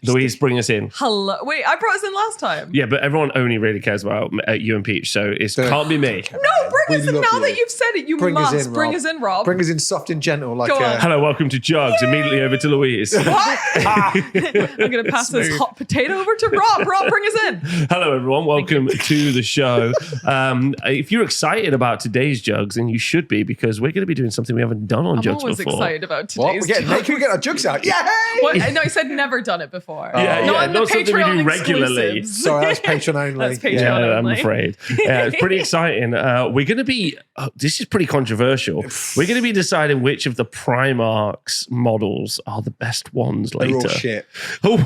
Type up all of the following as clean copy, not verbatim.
Louise, bring us in. Hello. Wait, I brought us in last time. Yeah, but everyone only really cares about you and Peach, so it can't be me. No, bring us in. Now that you've said it, you must bring us in, Rob. Bring us in soft and gentle. Like hello, welcome to Juggz. Immediately over to Louise. What? I'm going to pass this hot potato over to Rob. Rob, bring us in. Hello, everyone. Welcome to the show. If you're excited about today's Juggz, then you should be, because we're going to be doing something we haven't done on Juggz before. I'm always excited about today's Juggz. Can we get our Juggz out? Yay! What? No, I said never done it before. Not something we do regularly. Sorry, that's Patreon only. That's Patreon only. I'm afraid. Yeah, it's pretty exciting. We're going to be, this is pretty controversial. We're going to be deciding which of the Primarch's models are the best ones later. They're all shit. I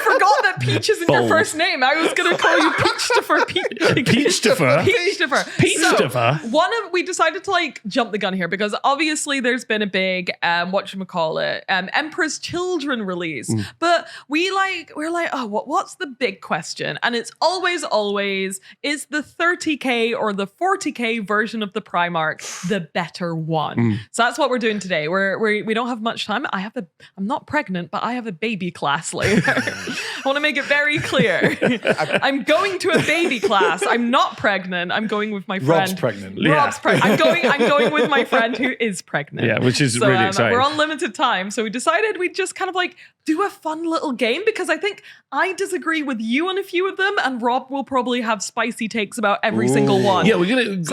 forgot that Peach isn't your first name. I was going to call you Peach-tifer. Peach-tifer? So, we decided to jump the gun here because obviously there's been a big, Emperor's Children release. But we're like, oh, what's the big question? And it's always, is the 30K or the 40K version of the Primarch the better one? So that's what we're doing today. We don't have much time. I'm not pregnant, but I have a baby class later. I want to make it very clear. I'm going to a baby class. I'm not pregnant. I'm going with my friend. Rob's pregnant. Rob's pregnant. I'm going with my friend who is pregnant. Yeah, which is really exciting. We're on limited time, so we decided we'd just kind of do a fun little game, because I think I disagree with you on a few of them, and Rob will probably have spicy takes about every single one. Yeah, we're gonna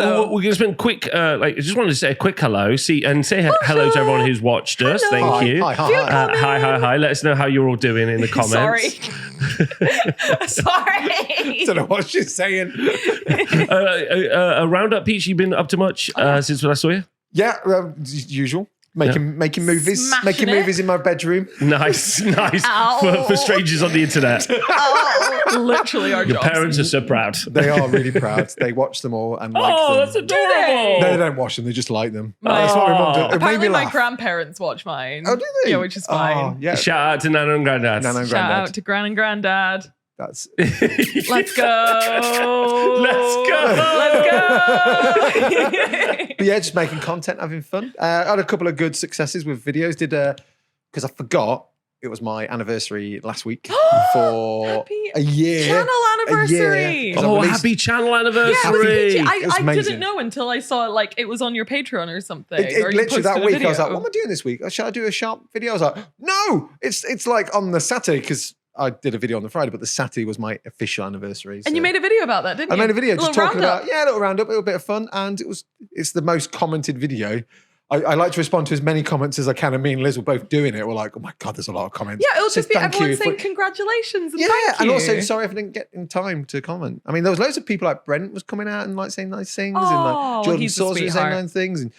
spend quick. I just wanted to say a quick hello. And say hello to everyone who's watched us. Hello. Thank you. Hi. Let us know how you're all doing in the comments. Sorry. Don't know what she's saying. A roundup, Peach. You been up to much since I saw you? Yeah, usual. Making movies. Smashing movies in my bedroom. Nice. For strangers on the internet. Literally our Your jobs. parents are so proud. They are really proud. They watch them all and like them. Oh, that's adorable. No, they don't watch them. They just like them. That's what my mum does. It made Apparently me my laugh. grandparents watch mine. Oh, do they? Yeah, which is fine. Oh, yeah. Shout out to Nana and Granddad. Shout out to Gran and Granddad. That's Let's go. Let's go. But yeah, just making content, having fun. I had a couple of good successes with videos. Because I forgot it was my anniversary last week for a year. Channel anniversary. Happy channel anniversary. Yeah, I didn't know until I saw it was on your Patreon or something. Or literally that week, I was like, what am I doing this week? Should I do a sharp video? I was like, no, it's like on the Saturday, because I did a video on the Friday, but the Saturday was my official anniversary. So. And you made a video about that, didn't you? I made a video just talking about, a little roundup, a little bit of fun. And it's the most commented video. I like to respond to as many comments as I can. And me and Liz were both doing it. We're like, oh my God, there's a lot of comments. Yeah, it'll just be thank everyone you saying congratulations and yeah, thank you. and also sorry if I didn't get in time to comment. I mean, there was loads of people like Brent was coming out and saying nice things. And Jordan Saucer was saying nice things. And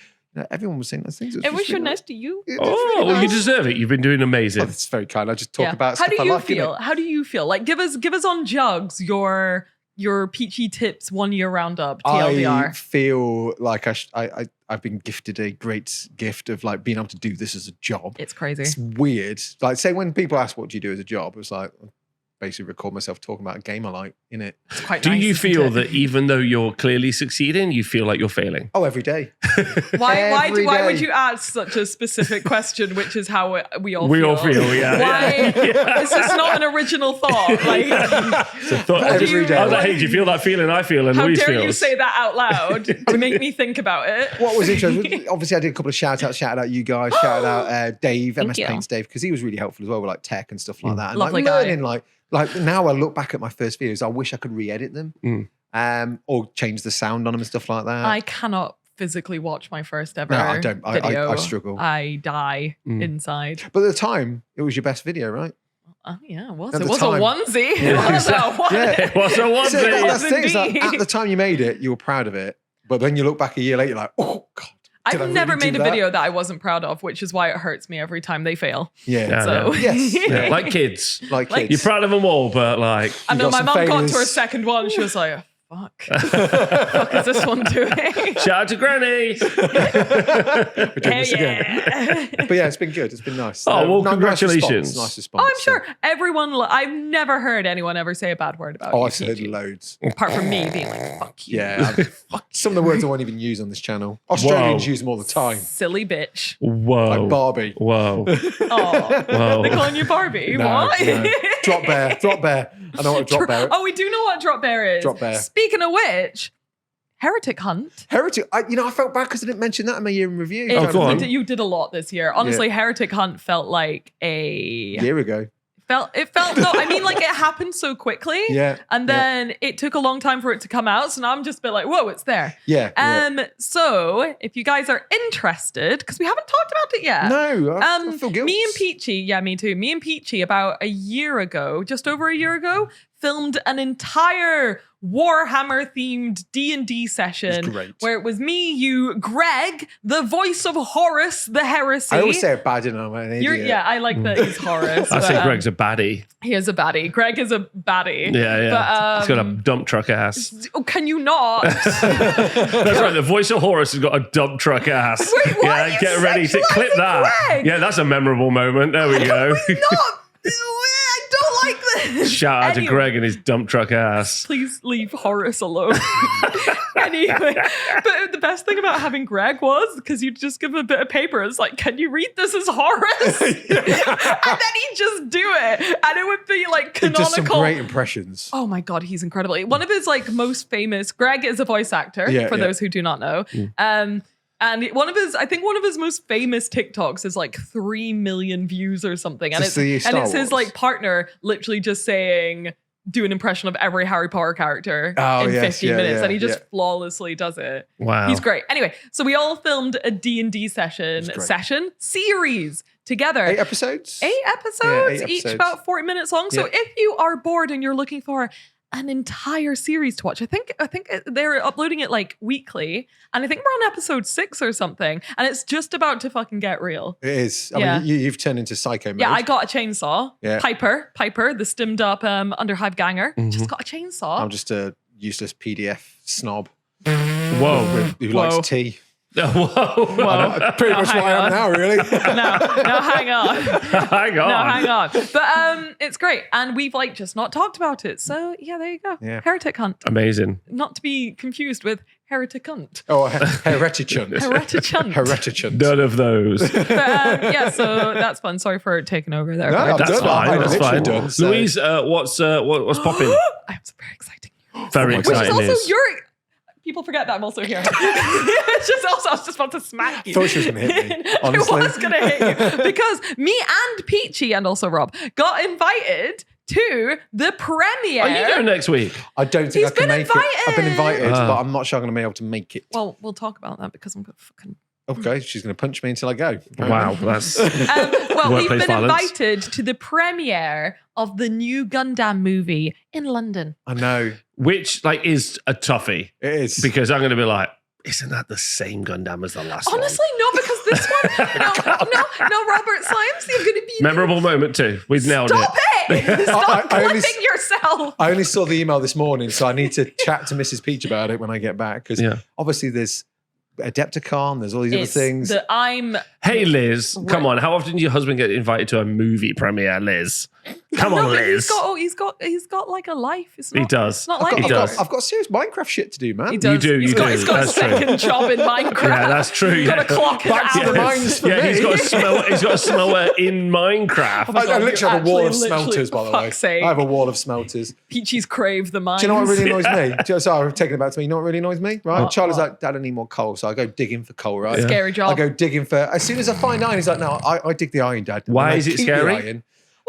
everyone was saying nice things. It was nice to you. Well, you deserve it. You've been doing amazing. Oh, that's very kind. I just talk about stuff How do I you like. feel? How do you feel? Give us on Juggz your Peachy Tips 1 year roundup TLDR. I feel like I've been gifted a great gift of being able to do this as a job. It's crazy. It's weird. Say when people ask what do you do as a job, it's like basically record myself talking about a game I like in it. It's quite Do nice, you feel that even though you're clearly succeeding, you feel like you're failing? Oh, every day. Why would you ask such a specific question, which is how we all feel? Yeah. Why is this not an original thought? Every day. I was like, hey, do you feel that feeling I feel and How Louise dare feels? you say that out loud to make me think about it? What was interesting, obviously I did a couple of shout outs, shouted out you guys, shouted out Dave, MS you. Paints Dave, because he was really helpful as well with tech and stuff like that. And Lovely guy. learning, now I look back at my first videos, I wish I could re-edit them or change the sound on them and stuff like that. I cannot physically watch my first ever No, I don't. video. I struggle. I die inside. But at the time, it was your best video, right? Yeah, it was. At It the was time. a onesie. Yeah. It was a It was a onesie. So that's the thing, is that indeed. at the time you made it, you were proud of it. But then you look back a year later, you're like, oh, God. Did I I've never really made do a that? video that I wasn't proud of, which is why it hurts me every time they fail. Yeah. So Yes. Yeah, like kids. Like kids. You're proud of them all, but I know got my some mum got to her failures. second one. She was like, fuck? What the fuck is this one doing? Shout out to Granny. We're doing Hell this again. But yeah, it's been good. It's been nice. Oh, well, Nice congratulations. Nice response. Oh, I'm sure everyone. I've never heard anyone ever say a bad word about you. I've heard Peachy. loads. Apart from me being like, fuck you. Yeah. Some of the words I won't even use on this channel. Australians use them all the time. Silly bitch. Whoa. Like Barbie. Whoa. Oh, Whoa. they're calling you Barbie. No, What? no. Drop bear. Drop bear. I know what a drop bear is. Oh, we do know what drop bear is. Drop bear. Speaking of which, Heretic Hunt. Heretic. I felt bad because I didn't mention that in my year in review. It- go on. You did a lot this year. Honestly, Heretic Hunt felt like a year ago. It felt no, I mean like it happened so quickly. Yeah. And then it took a long time for it to come out. So now I'm just a bit like, whoa, it's there. Yeah. So if you guys are interested, because we haven't talked about it yet. No, I feel guilty. Me and Peachy, yeah, me too. Me and Peachy about a year ago, just over a year ago, filmed an entire Warhammer themed D&D session great. where it was me, you, Greg, the voice of Horus, the heresy. I always say it bad, and I'm an idiot. Yeah, I like that he's Horus. I but, say Greg's a baddie. he is a baddie. Greg is a baddie. Yeah. But, He's got a dump truck ass. Oh, can you not? That's right. The voice of Horus has got a dump truck ass. Wait, why are yeah, you get ready to clip sexualizing that. Greg? Yeah, that's a memorable moment. There we go. Not. I don't like this. Shout out to Anyway. Greg and his dump truck ass. Please leave Horus alone. Anyway, but the best thing about having Greg was because you just give him a bit of paper. It's like, can you read this as Horus? And then he'd just do it, and it would be like He does some canonical. great impressions. Oh my god, he's incredible. One of his like most famous. Greg is a voice actor. Yeah, for yeah. those who do not know. And one of his most famous TikToks is like 3 million views or something. And Is this the it's Star his Wars? like partner literally just saying, do an impression of every Harry Potter character Oh, in yes, 15 yeah, minutes. yeah, And he just yeah. flawlessly does it. Wow. He's great. Anyway, so we all filmed a D&D great. series together. 8 episodes? 8 episodes, Yeah, 8 each episodes. about 40 minutes long. So Yeah. if you are bored and you're looking for an entire series to watch, I think they're uploading it like weekly, and I think we're on episode 6 or something, and it's just about to fucking get real. It is. I Yeah. mean, you've turned into psycho mode. Yeah, I got a chainsaw. Yeah. Piper, the stimmed up Underhive ganger, just got a chainsaw. I'm just a useless PDF snob Whoa. who Whoa. likes tea. Whoa. Pretty much hang what I am on. now, really. no, hang on. Hang on. No, hang on. But it's great. And we've like just not talked about it. So yeah, there you go. Yeah. Heretic Hunt. Amazing. Not to be confused with Heretic Hunt. Oh, Heretic Hunt. Heretic Hunt. Heretic Hunt. None of those. But yeah, so that's fun. Sorry for taking over there. No, Greg. I'm That's done. fine. I'm That's literally fine. done, so- Louise, what's popping? I have some very exciting news. Very Which Which is exciting also news. your. People forget that I'm also here. It's just also, I was just about to smack you. Thought she was gonna hit me, honestly. I was going to hit you because me and Peachy and also Rob got invited to the premiere. Are you going next week? I don't think He's I can been make it. I've been invited, Ah. but I'm not sure I'm going to be able to make it. Well, we'll talk about that because I'm going to fucking. Okay, she's going to punch me until I go. Wow, that's Well, we've Workplace been violence. invited to the premiere of the new Gundam movie in London. I know. which like is a toughie It is. because I'm going to be like, isn't that the same Gundam as the last one? Honestly, no, because this one, no, Robert Slimes, you're going to be Memorable moment too. We've nailed Stop it! Stop I only- clipping yourself. I only saw the email this morning, so I need to chat to Mrs. Peach about it when I get back. Because Yeah. obviously there's Adepticon, there's all these other It's things. that I'm. Hey Liz, come on. How often does your husband get invited to a movie premiere, Liz? Come on, No, but Liz. he's got like a life. It's He not, does. It's not I've like got, He I've, does. got, I've got serious Minecraft shit to do, man. He does. do, He's you got, do. He's got That's a true. second job in Minecraft. Yeah, that's true. He's got Yeah. to clock it Back to out. the mines for Yeah, me. he's got a smower in Minecraft. Oh my I God, literally you're have a wall of actually smelters, by the way. fuck's sake. I have a wall of smelters. Peachy's crave the mines. Do you know what really annoys me? Sorry, I'm taking it back to me. You know what really annoys me? Right? What? Charlie's What? like, Dad, I need more coal. So I go digging for coal, right? Yeah. Scary I job. go digging for, as soon as I find iron, he's like, no, I dig the iron, Dad. Why And I is it keep the scary? iron.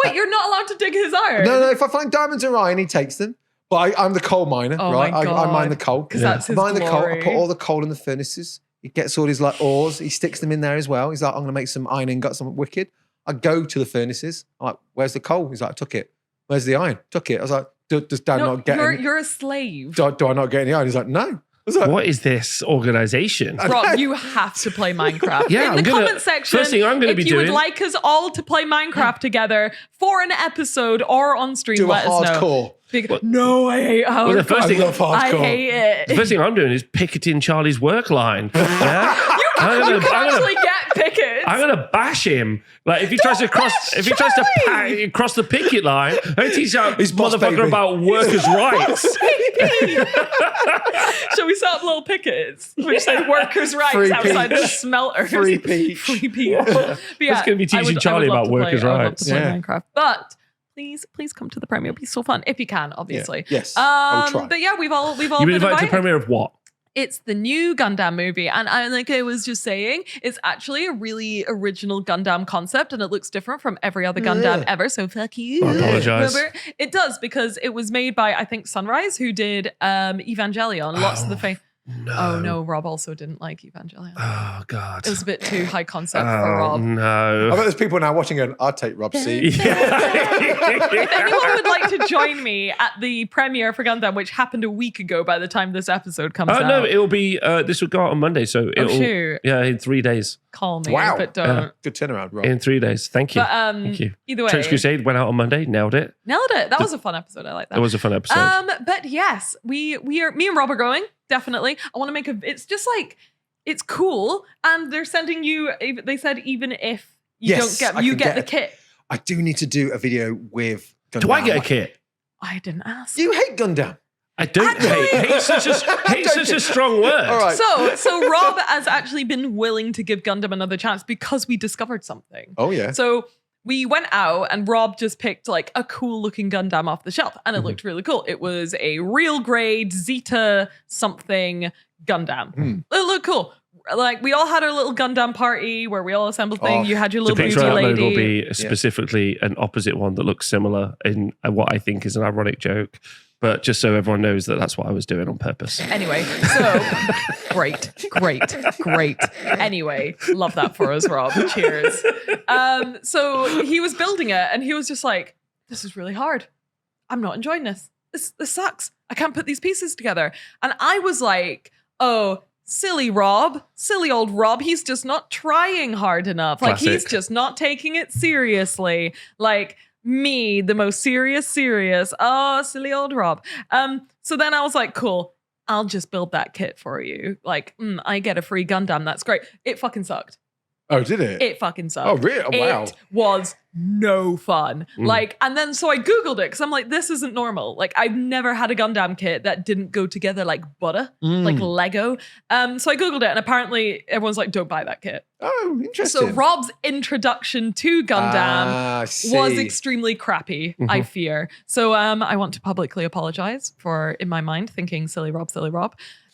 Wait, you're not allowed to dig his iron? No, if I find diamonds or iron, he takes them. But I'm the coal miner, Oh right? my I mine the God. coal. 'Cause that's his I mine the coal. I glory. put all the coal in the furnaces. He gets all his like ores. He sticks them in there as well. He's like, I'm going to make some iron ingot, something wicked. I go to the furnaces. I'm like, where's the coal? He's like, I took it. Where's the iron? Took it. I was like, does Dad No, not get any? you're a slave. Do I not get any iron? He's like, no. what is this organization? Rob, you have to play Minecraft. Yeah, in the comment section, first thing I'm going to be if you doing, would like us all to play Minecraft together for an episode or on stream, Do a let us know. hardcore. No, I hate hardcore. Well, the first thing- I love hardcore. I hate it. the first thing I'm doing is picketing Charlie's work line. Yeah? You can actually get pickets. I'm gonna bash him. Like if he tries to cross cross the picket line, I teach out this boss motherfucker baby. about workers' rights. Shall we set up little pickets which say workers' rights Free outside peach. the smelters? Free peach. Free peach. But yeah, That's gonna be teaching I would Charlie love about to play- workers' I would love rights. to play Yeah. Minecraft, but please come to the premiere. It'll be so fun if you can, obviously. Yes, I will try. But yeah, we've all You've been been invited to the invited. premiere of what? It's the new Gundam movie. And like I was just saying, it's actually a really original Gundam concept and it looks different from every other Gundam ever. So fuck you. I apologize. Robert. It does because it was made by, I think, Sunrise, who did Evangelion. Lots of the No. Oh no, Rob also didn't like Evangelion. Oh God. It was a bit too high concept for Rob. I No. bet there's people now watching going, I'd take Rob's seat. If anyone would like to join me at the premiere for Gundam, which happened a week ago by the time this episode comes out. Oh no, it'll be this will go out on Monday, so it'll shoot. yeah, in 3 days. Call me, Wow. but don't. Good turnaround, Rob. In 3 days. Thank you. But Thank you. either way, Trench Crusade went out on Monday, nailed it. nailed it. That was a fun episode. I like that. It was a fun episode. But yes, we are. Me and Rob are going. Definitely. I want to make a. It's just like it's cool, and they're sending you. They said even if you Yes, don't I get, you can get get the it. kit. I do need to do a video with Gundam. Do I get a kit? I didn't ask. You hate Gundam. I don't hate. Hate's such a strong word. All right. So Rob has actually been willing to give Gundam another chance because we discovered something. Oh, yeah. So we went out and Rob just picked like a cool looking Gundam off the shelf and it looked really cool. It was a real grade Zeta something Gundam. It looked cool. Like we all had our little Gundam party where we all assembled things. Oh, You had your The little picture beauty I upload lady. will be specifically an opposite one that looks similar in what I think is an ironic joke. But just so everyone knows that that's what I was doing on purpose. Anyway, so great. Anyway, love that for us, Rob. Cheers. So he was building it and he was just like, this is really hard. I'm not enjoying this. This sucks. I can't put these pieces together. And I was like, oh, silly Rob, silly old Rob. He's just not trying hard enough. Like he's Classic. just not taking it seriously. Like me, the most serious. Oh, silly old Rob. So then I was like, cool. I'll just build that kit for you. Like, I get a free Gundam. That's great. It fucking sucked. Oh, did it? It fucking sucked. Oh, really? Oh, wow. It was no fun. Like, and then so I Googled it because I'm like, this isn't normal. Like, I've never had a Gundam kit that didn't go together like butter, like Lego. So I Googled it and apparently everyone's like, don't buy that kit. Oh, interesting. So Rob's introduction to Gundam I see. was extremely crappy, I fear. So I want to publicly apologize for, in my mind, thinking silly Rob.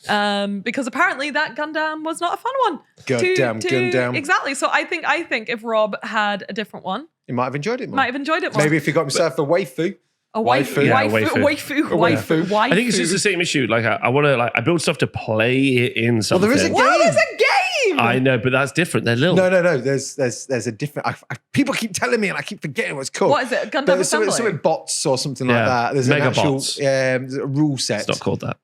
Because apparently that Gundam was not a fun one. Gundam. Exactly. So I think if Rob had a different one, You might have enjoyed it more. might have enjoyed it more. Maybe if you got himself a waifu. A waifu. Yeah, a Waifu. I think it's just the same issue. Like I want to I build stuff to play it in something. there is a Well, game. there's a game. I know, but that's different. They're little. No. There's a different. People keep telling me, and I keep forgetting what it's called. What is it? Gundam There's Assembly? something bots or something like Yeah. that. There's an actual Megabots. there's a rule set. It's not called that.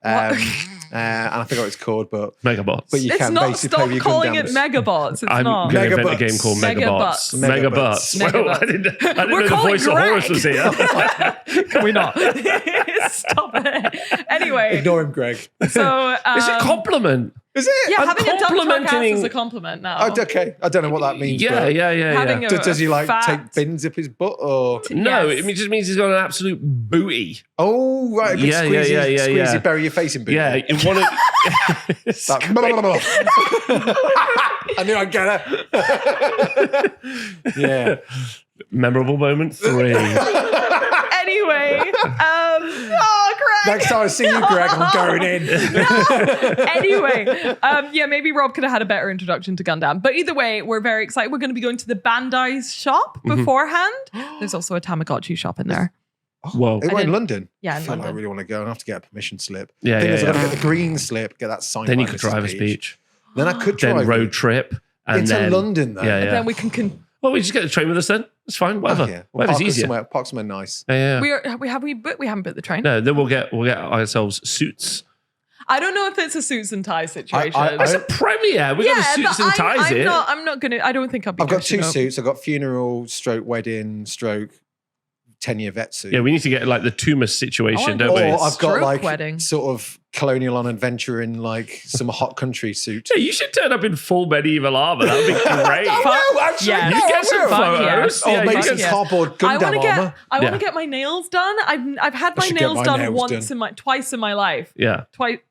And I forgot what it's called, but Megabots. you It's can not. basically play Stop with your calling it Gundams. Megabots. It's I'm not. going to invent a Megabots. game called Megabots. Megabots. Megabots. Well, I didn't We're know the calling voice of Greg. Horus was here. Can we not? Stop it. Anyway, Ignore him, Greg. so It's a compliment. Is it? yeah, I'm having a dump truck house complimenting- is a compliment now. Oh, okay. I don't know what that means. Yeah. but Having a Does he like fat- take bins up his butt or? No, Yes. it just means he's got an absolute booty. Oh, right. A good Yeah, squeezy, yeah. squeezy, bury your face in boot. Yeah, in one of Like, blah, blah, blah, blah. I knew I'd get her. Yeah. memorable moment 3. Anyway, Greg. Next time I see you, Greg, I'm going in. Anyway, yeah, maybe Rob could have had a better introduction to Gundam. But either way, we're very excited. We're going to be going to the Bandai's shop beforehand. There's also a Tamagotchi shop in there. Whoa. We're in didn't- London. Yeah, in I feel like I London. really want to go. I have to get a permission slip. Yeah, Thing is, yeah, I've got yeah. to get the green slip, get that signed Then by you could Mrs. drive a speech. Then I could Then drive road trip. And into then London, though. Yeah, And yeah. then we can Well, we just get the train with us then. It's fine. Whatever. Oh, yeah. We'll Whatever's easier. park somewhere nice. Yeah, yeah. we haven't booked the train. No, then we'll get ourselves suits. I don't know if it's a suits and ties situation. It's a premiere. We got the suits and ties here. I'm not gonna. I don't think I'll be. I've got 2 dressing up. suits. I've got funeral, stroke wedding, stroke 10-year vet suit. Yeah, we need to get like the Tumas situation, don't we? Or I've got Stroke like wedding. sort of colonial on adventure in like some hot country suit. Yeah, you should turn up in full medieval armor. That'd be great. Yeah. You get some Fuck yeah. photos. Or maybe fuck some yeah. cardboard I want Gundam to armor. get. To get my nails done. I've had my should get nails my done nails twice in my life. Yeah.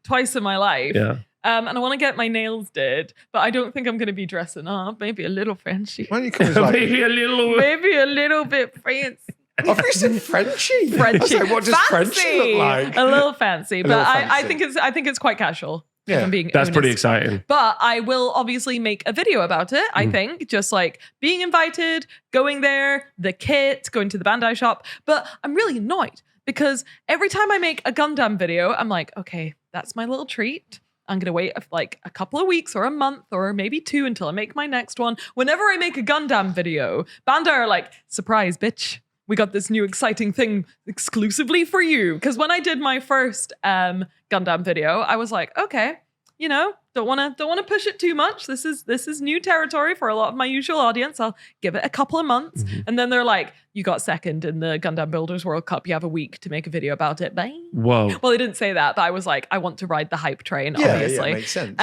Twice in my life. Yeah. And I want to get my nails did, but I don't think I'm going to be dressing up. Maybe a little fancy. Why don't you come as like... Maybe a little. Maybe a little bit fancy. I thought you said Frenchie. Frenchie. I was like, what does Frenchie look like? A little fancy, but little I fancy. think it's quite casual. Yeah. if I'm being That's pretty honest. exciting. But I will obviously make a video about it, I think, just like being invited, going there, the kit, going to the Bandai shop. But I'm really annoyed because every time I make a Gundam video, I'm like, okay, that's my little treat. I'm going to wait like a couple of weeks or a month or maybe 2 until I make my next one. Whenever I make a Gundam video, Bandai are like, surprise, bitch. We got this new exciting thing exclusively for you. Because when I did my first Gundam video, I was like, okay, you know, don't want to push it too much. This is new territory for a lot of my usual audience. I'll give it a couple of months. And then they're like, you got second in the Gundam Builders World Cup. You have a week to make a video about it. Bye. Whoa. Well, they didn't say that, but I was like, I want to ride the hype train, obviously. Yeah, makes sense.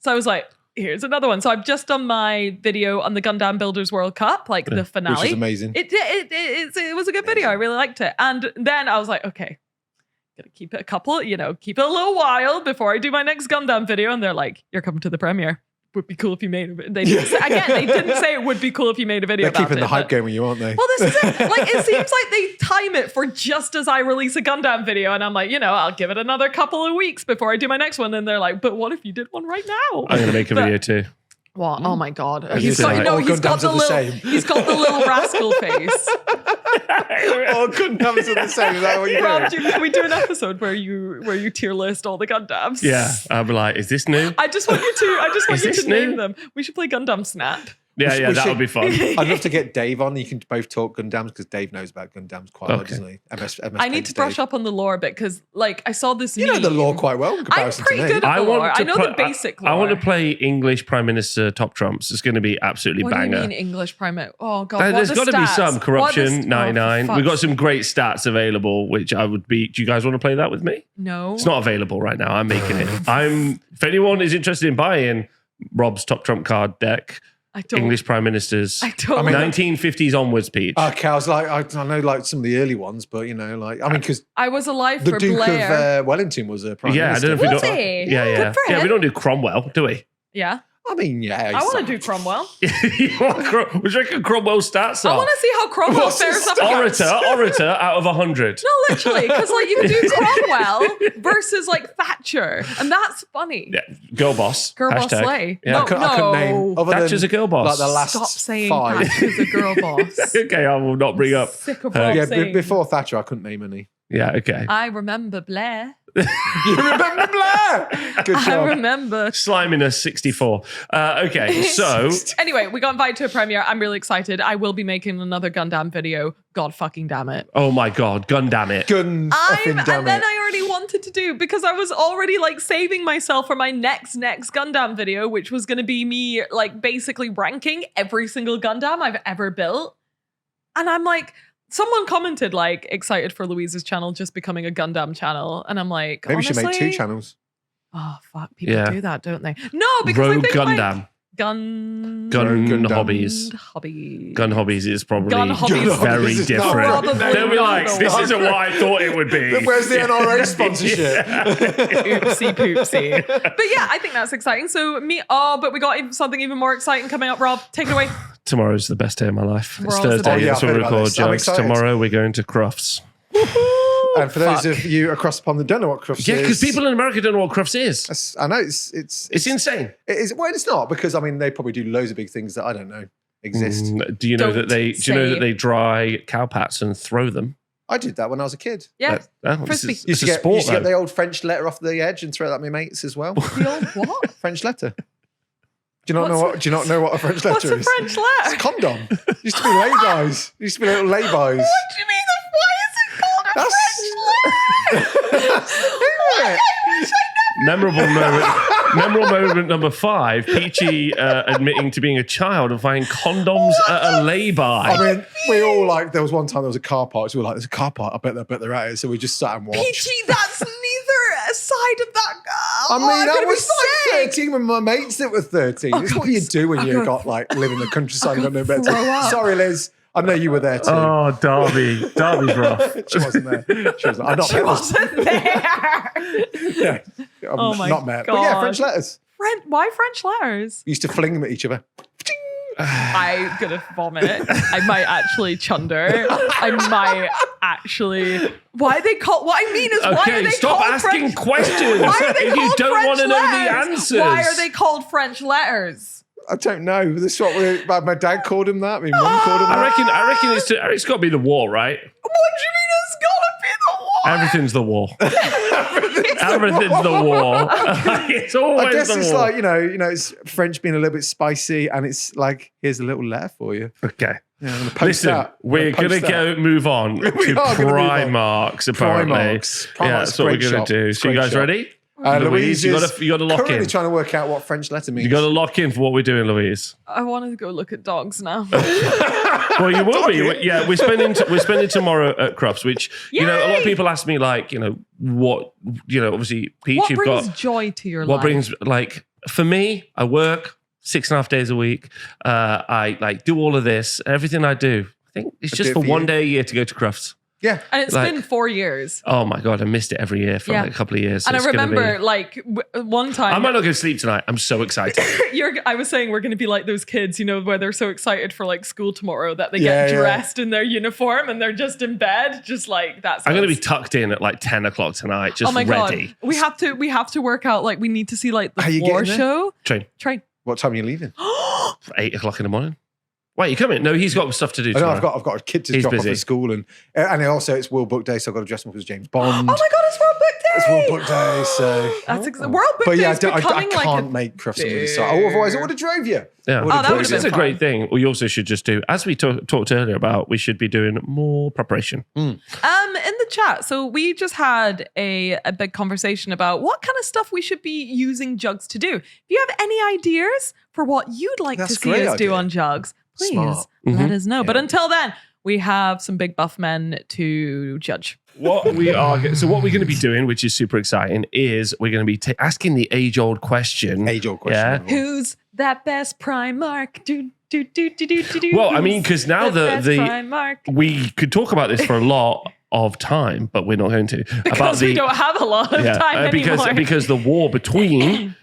So I was like, here's another one. So I've just done my video on the Gundam Builders World Cup, like the finale. Which is amazing. It was a good video. I really liked it. And then I was like, okay, gotta keep it keep it a little while before I do my next Gundam video. And they're like, you're coming to the premiere. Would be cool if you made a video. They didn't say it would be cool if you made a video. They're about keeping the it, hype but- going with you, aren't they? Well, this is it. Like, it seems like they time it for just as I release a Gundam video. And I'm like, I'll give it another couple of weeks before I do my next one. And they're like, but what if you did one right now? I'm going to make a video too. What? Oh my God. you He's say, got, all he's got Gundams the are the little, same. he's got the little rascal face. Oh, Gundams are the same. Is that what you're Rob, doing? can we do an episode where you tier list all the Gundams? Yeah. I'll be like, is this new? I just want you Is to this name new? them. We should play Gundam Snap. Yeah, we that would should- be fun. I'd love to get Dave on. You can both talk Gundams because Dave knows about Gundams quite a lot, doesn't he? MS I need to brush up on the lore a bit because, like, I saw this. You know the meme. lore quite well in I'm comparison pretty to me. good at the lore. I know play- the basic lore. I want to play English Prime Minister Top Trumps. It's going to be absolutely What banger. do you mean English primate? Oh God, There's got got to be some corruption. 99. We've got some great stats available, which I would be. Do you guys want to play that with me? No, It's not available right now. I'm making it. If anyone is interested in buying Rob's Top Trump card deck, I don't. English Prime Ministers, I don't. 1950s onwards, Peach. Okay, I was like, I know like some of the early ones, but because I was alive the for Duke Blair. of Wellington was a prime Yeah, minister. I don't know if Was we don't. he? Yeah. Good for Yeah, we him. don't do Cromwell, do we? Yeah, I mean, yeah. I want to do Cromwell. You want Would you reckon Cromwell's stats I are? want to see how Cromwell What's his fares up against. Orator out of 100. No, literally, because like you can do Cromwell versus like Thatcher, and that's funny. Yeah, girl boss. Girl boss Hashtag. slay. Yeah. No, I couldn't name other Thatcher's than, a girl boss. Like the last Stop saying 5. Thatcher's a girl boss. Okay, I will not bring up. Sick of her. Rob Yeah, saying. before Thatcher, I couldn't name any. Yeah, okay. I remember Blair. You remember Blair? Good I job. remember. Sliminess 64. Okay, so Anyway, we got invited to a premiere. I'm really excited. I will be making another Gundam video. God fucking damn it. oh my god, gun damn it. Gun effing And damn then it. I already wanted to do, because I was already like saving myself for my next Gundam video, which was going to be me like basically ranking every single Gundam I've ever built. And I'm like, someone commented like excited for Louise's channel just becoming a Gundam channel. And I'm like, Maybe we should make 2 honestly? channels. Oh, fuck. People Yeah. do that, don't they? No, because Rogue I think Gundam. like gun Gundam. Hobbies. hobby. Gun hobbies is probably Gun hobbies. very This is not different. probably They'll be like, not this the isn't what I thought it would be. Where's the NRA sponsorship? Oopsie poopsie. But yeah, I think that's exciting. So but we got something even more exciting coming up. Rob, take it away. Tomorrow's the best day of my life. It's Tomorrow's the Thursday. best. Yeah, That's I've when we heard about record this. I'm Juggz. excited. Tomorrow we're going to Crufts. And for those Fuck. of you across the pond that don't know what Crufts Yeah, is, because people in America don't know what Crufts is. I know it's insane. It is. Well, it's not, because I mean they probably do loads of big things that I don't know exist. Do you know Don't that they say. dry cow pats and throw them? I did that when I was a kid. Yeah. It's Frisbee. it's Used a to get, sport used to get though. the old French letter off the edge and throw that at my mates as well. The old what? French letter. Do you not What's know what? Do you not know what a French letter What's a is? French letter? It's condom. Used to be lay-bys. Used to be little lay-bys. What do you mean? Why is it called a French letter? That's Memorable moment number 5, Peachy admitting to being a child and finding condoms at a lay-by. I mean, we all like, there was one time there was a car park, so we were like, there's a car park, I bet they're at it. So we just sat and watched. Peachy, that's neither side of that. I mean, I gonna be was like sick. 13 with my mates that were 13. It's what you do when you got like live in the countryside and got no bed. Sorry, Liz. I know you were there too. Oh, Darby's rough. She wasn't there. She wasn't. She wasn't there. Yeah. Oh my not met. God. But yeah, French letters. Why French letters? We used to fling them at each other. I'm gonna vomit. I might actually chunder. I might actually. Why are they called? What I mean is, why are they stop called asking French? questions. Why are they if you called don't French want to know the letters? answers. Why are they called French letters? I don't know. This is what my dad called him that. My mum called him that. I reckon it's got to be the war, right? What do you mean it's gotta be the war? Everything's the war. Everything's the war. It's always I guess the it's war. like, you know, it's French being a little bit spicy, and it's like, here's a little letter for you. Okay. Yeah, I'm gonna post Listen, that. we're going to move on to are gonna move on. Primarchs, apparently. Primarch's Yeah, that's what we're great going to shop. do. It's So you great guys shop. ready? Louise you is got to lock currently in. trying to work out what French letter means. You got to lock in for what we're doing, Louise. I want to go look at dogs now. Well, you will be. Yeah, we're spending tomorrow at Crufts, which you know, a lot of people ask me, like, you know, what, you know, obviously, Peach, What you've brings got joy to your what life? brings, like, for me, I work 6.5 days a week. I like do all of this, everything I do. I think it's just do it for for one you. day a year to go to Crufts. Yeah. And it's like- been 4 years. Oh my god, I missed it every year for Yeah. like a couple of years. So And I it's gonna remember, be- like, one time. I might not go to sleep tonight. I'm so excited. I was saying we're going to be like those kids, you know, where they're so excited for like school tomorrow that they Yeah, get yeah. dressed in their uniform and they're just in bed, just like that's. I'm going to us. be tucked in at like 10 o'clock tonight, just Oh my ready. god, we have to work out. Like we need to see like How the you war getting there? show. Train. What time are you leaving? 8 o'clock in the morning. Wait, you coming? No, he's got stuff to do I know tomorrow. I've got a kid to He's drop busy. off at school, and also it's World Book Day, so I've got to dress him up as James Bond. Oh my god, it's World Book Day. It's World Book Day, so That's World Book But Day yeah, is I becoming can't like a make Crufts on the side. Oh, otherwise I would have drove you. Yeah, Oh, that which would've is been a great fun. thing. We also should just do, as we talked earlier about, we should be doing more preparation. in the chat. So we just had a big conversation about what kind of stuff we should be using Juggz to do. If you have any ideas for what you'd like That's to see great us do idea. on Juggz, please Smart. let us know. But Yeah. until then, we have some big buff men to judge. What we're going to be doing, which is super exciting, is we're going to be asking the age-old question. Age-old question. Yeah. Who's that best Primarch? Do. Well, I mean, because now best the Primarch? we could talk about this for a lot of time, but we're not going to. Because we don't have a lot of time anymore. because the war between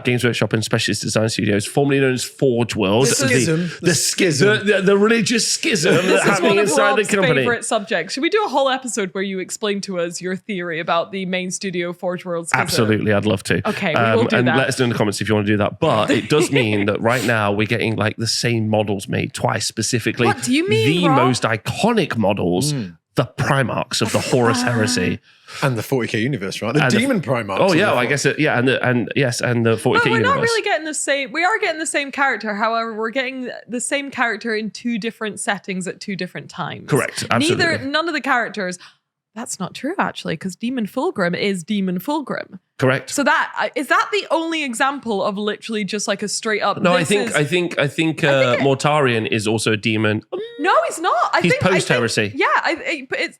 Games Workshop and Specialist Design Studios, formerly known as Forge World, The schism. the religious schism This that's is happening one of inside the Rob's company. favorite subjects. Should we do a whole episode where you explain to us your theory about the main studio Forge World schism? Absolutely, I'd love to. Okay, we will do and that. let us know in the comments if you want to do that. But it does mean that right now we're getting like the same models made twice, specifically. What do you mean, the Rob? most iconic models, the Primarchs of the Horus Heresy. And the 40k universe, right? The And the- Demon Primarchs. Oh yeah, well, I guess and the 40k But we're universe. not really getting the same. We are getting the same character. However, we're getting the same character in two different settings at two different times. Correct, absolutely. None of the characters. That's not true, actually, because Demon Fulgrim is Demon Fulgrim. Correct. So that is that the only example of literally just like a straight up. No, I this think Mortarion is also a demon. No, he's not. He's post-heresy.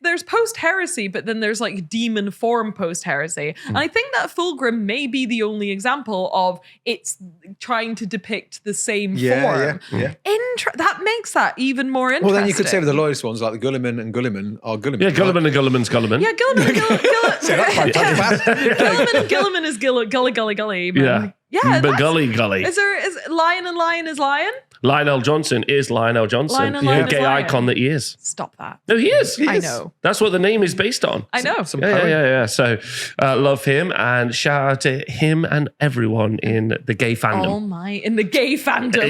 There's post-heresy, but then there's like demon form post-heresy. And I think that Fulgrim may be the only example of it's trying to depict the same form. Yeah. That makes that even more interesting. Well, then you could say with the loyalist ones, like the Guilliman and Guilliman are Guilliman. Yeah, Gulliman and Gulliman's Gulliman. Yeah, Gilliman. Say that 5 times fast. Gilliman is Gully. Yeah. Yeah. But Gully. Is Lion and Lion is Lion? Lionel Johnson is Lionel Johnson. Lionel The Lion is gay Lion. icon that he is. Stop that. No, he is. He I is. know. That's what the name is based on. I know. Some Yeah, poem. yeah. So love him and shout out to him and everyone in the gay fandom. Oh my, in the gay fandom,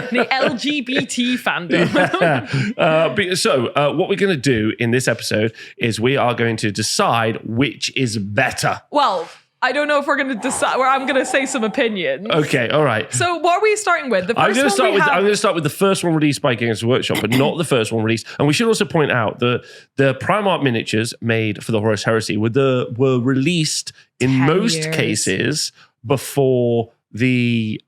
the LGBT fandom. What we're going to do in this episode is we are going to decide which is better. Well, I don't know if we're going to decide where I'm going to say some opinions. Okay, all right. So what are we starting with? The I'm first going one to start with the first one released by Games Workshop, but not the first one released. And we should also point out the Primarch miniatures made for the Horus Heresy were released in 10 most years. cases before the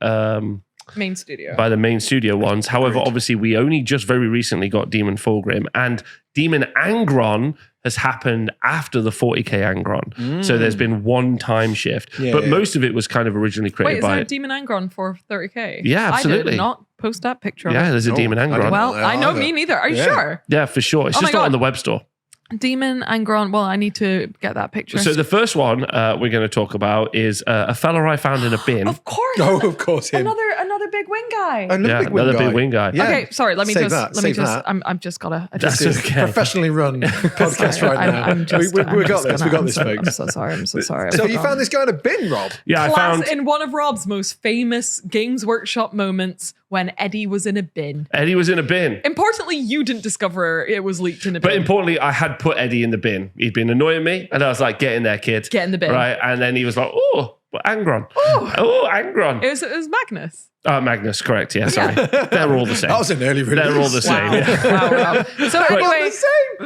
main studio. by the main studio ones. However, obviously, we only just very recently got Demon Fulgrim, and Demon Angron has happened after the 40k Angron. So there's been one time shift. But most of it was kind of originally created Wait, is by there a Demon Angron for 30k? Yeah, absolutely. I did not post that picture of Yeah, it. there's a Demon Angron. Well, I know me neither. Are you sure? Yeah, for sure. It's Oh just my not on God. the web store. Demon Angron. Well, I need to get that picture. So the first one we're going to talk about is a fella I found in a bin. Of course. Oh, of course, him. Another big wing guy. Another big wing guy. Yeah. Okay, sorry. Let me Save just. that, save that. I'm just gotta. That's This is okay. professionally run podcast right now. I'm just, we I'm got just this. gonna- We got I'm this, so- folks. I'm so sorry. I'm so sorry. So you found this guy in a bin, Rob? Yeah, I Class found in one of Rob's most famous Games Workshop moments when Eddie was in a bin. Eddie was in a bin. Importantly, you didn't discover it was leaked in a But bin. importantly, I had put Eddie in the bin. He'd been annoying me, and I was like, "Get in there, kid. Get in the bin. Right? And then he was like, "Oh, Angron. Oh, Angron. It was Magnus. Magnus, correct? Yeah, sorry. They're all the same. That was an early release. They're all the same. Wow. Yeah. Wow, Rob. So anyway, the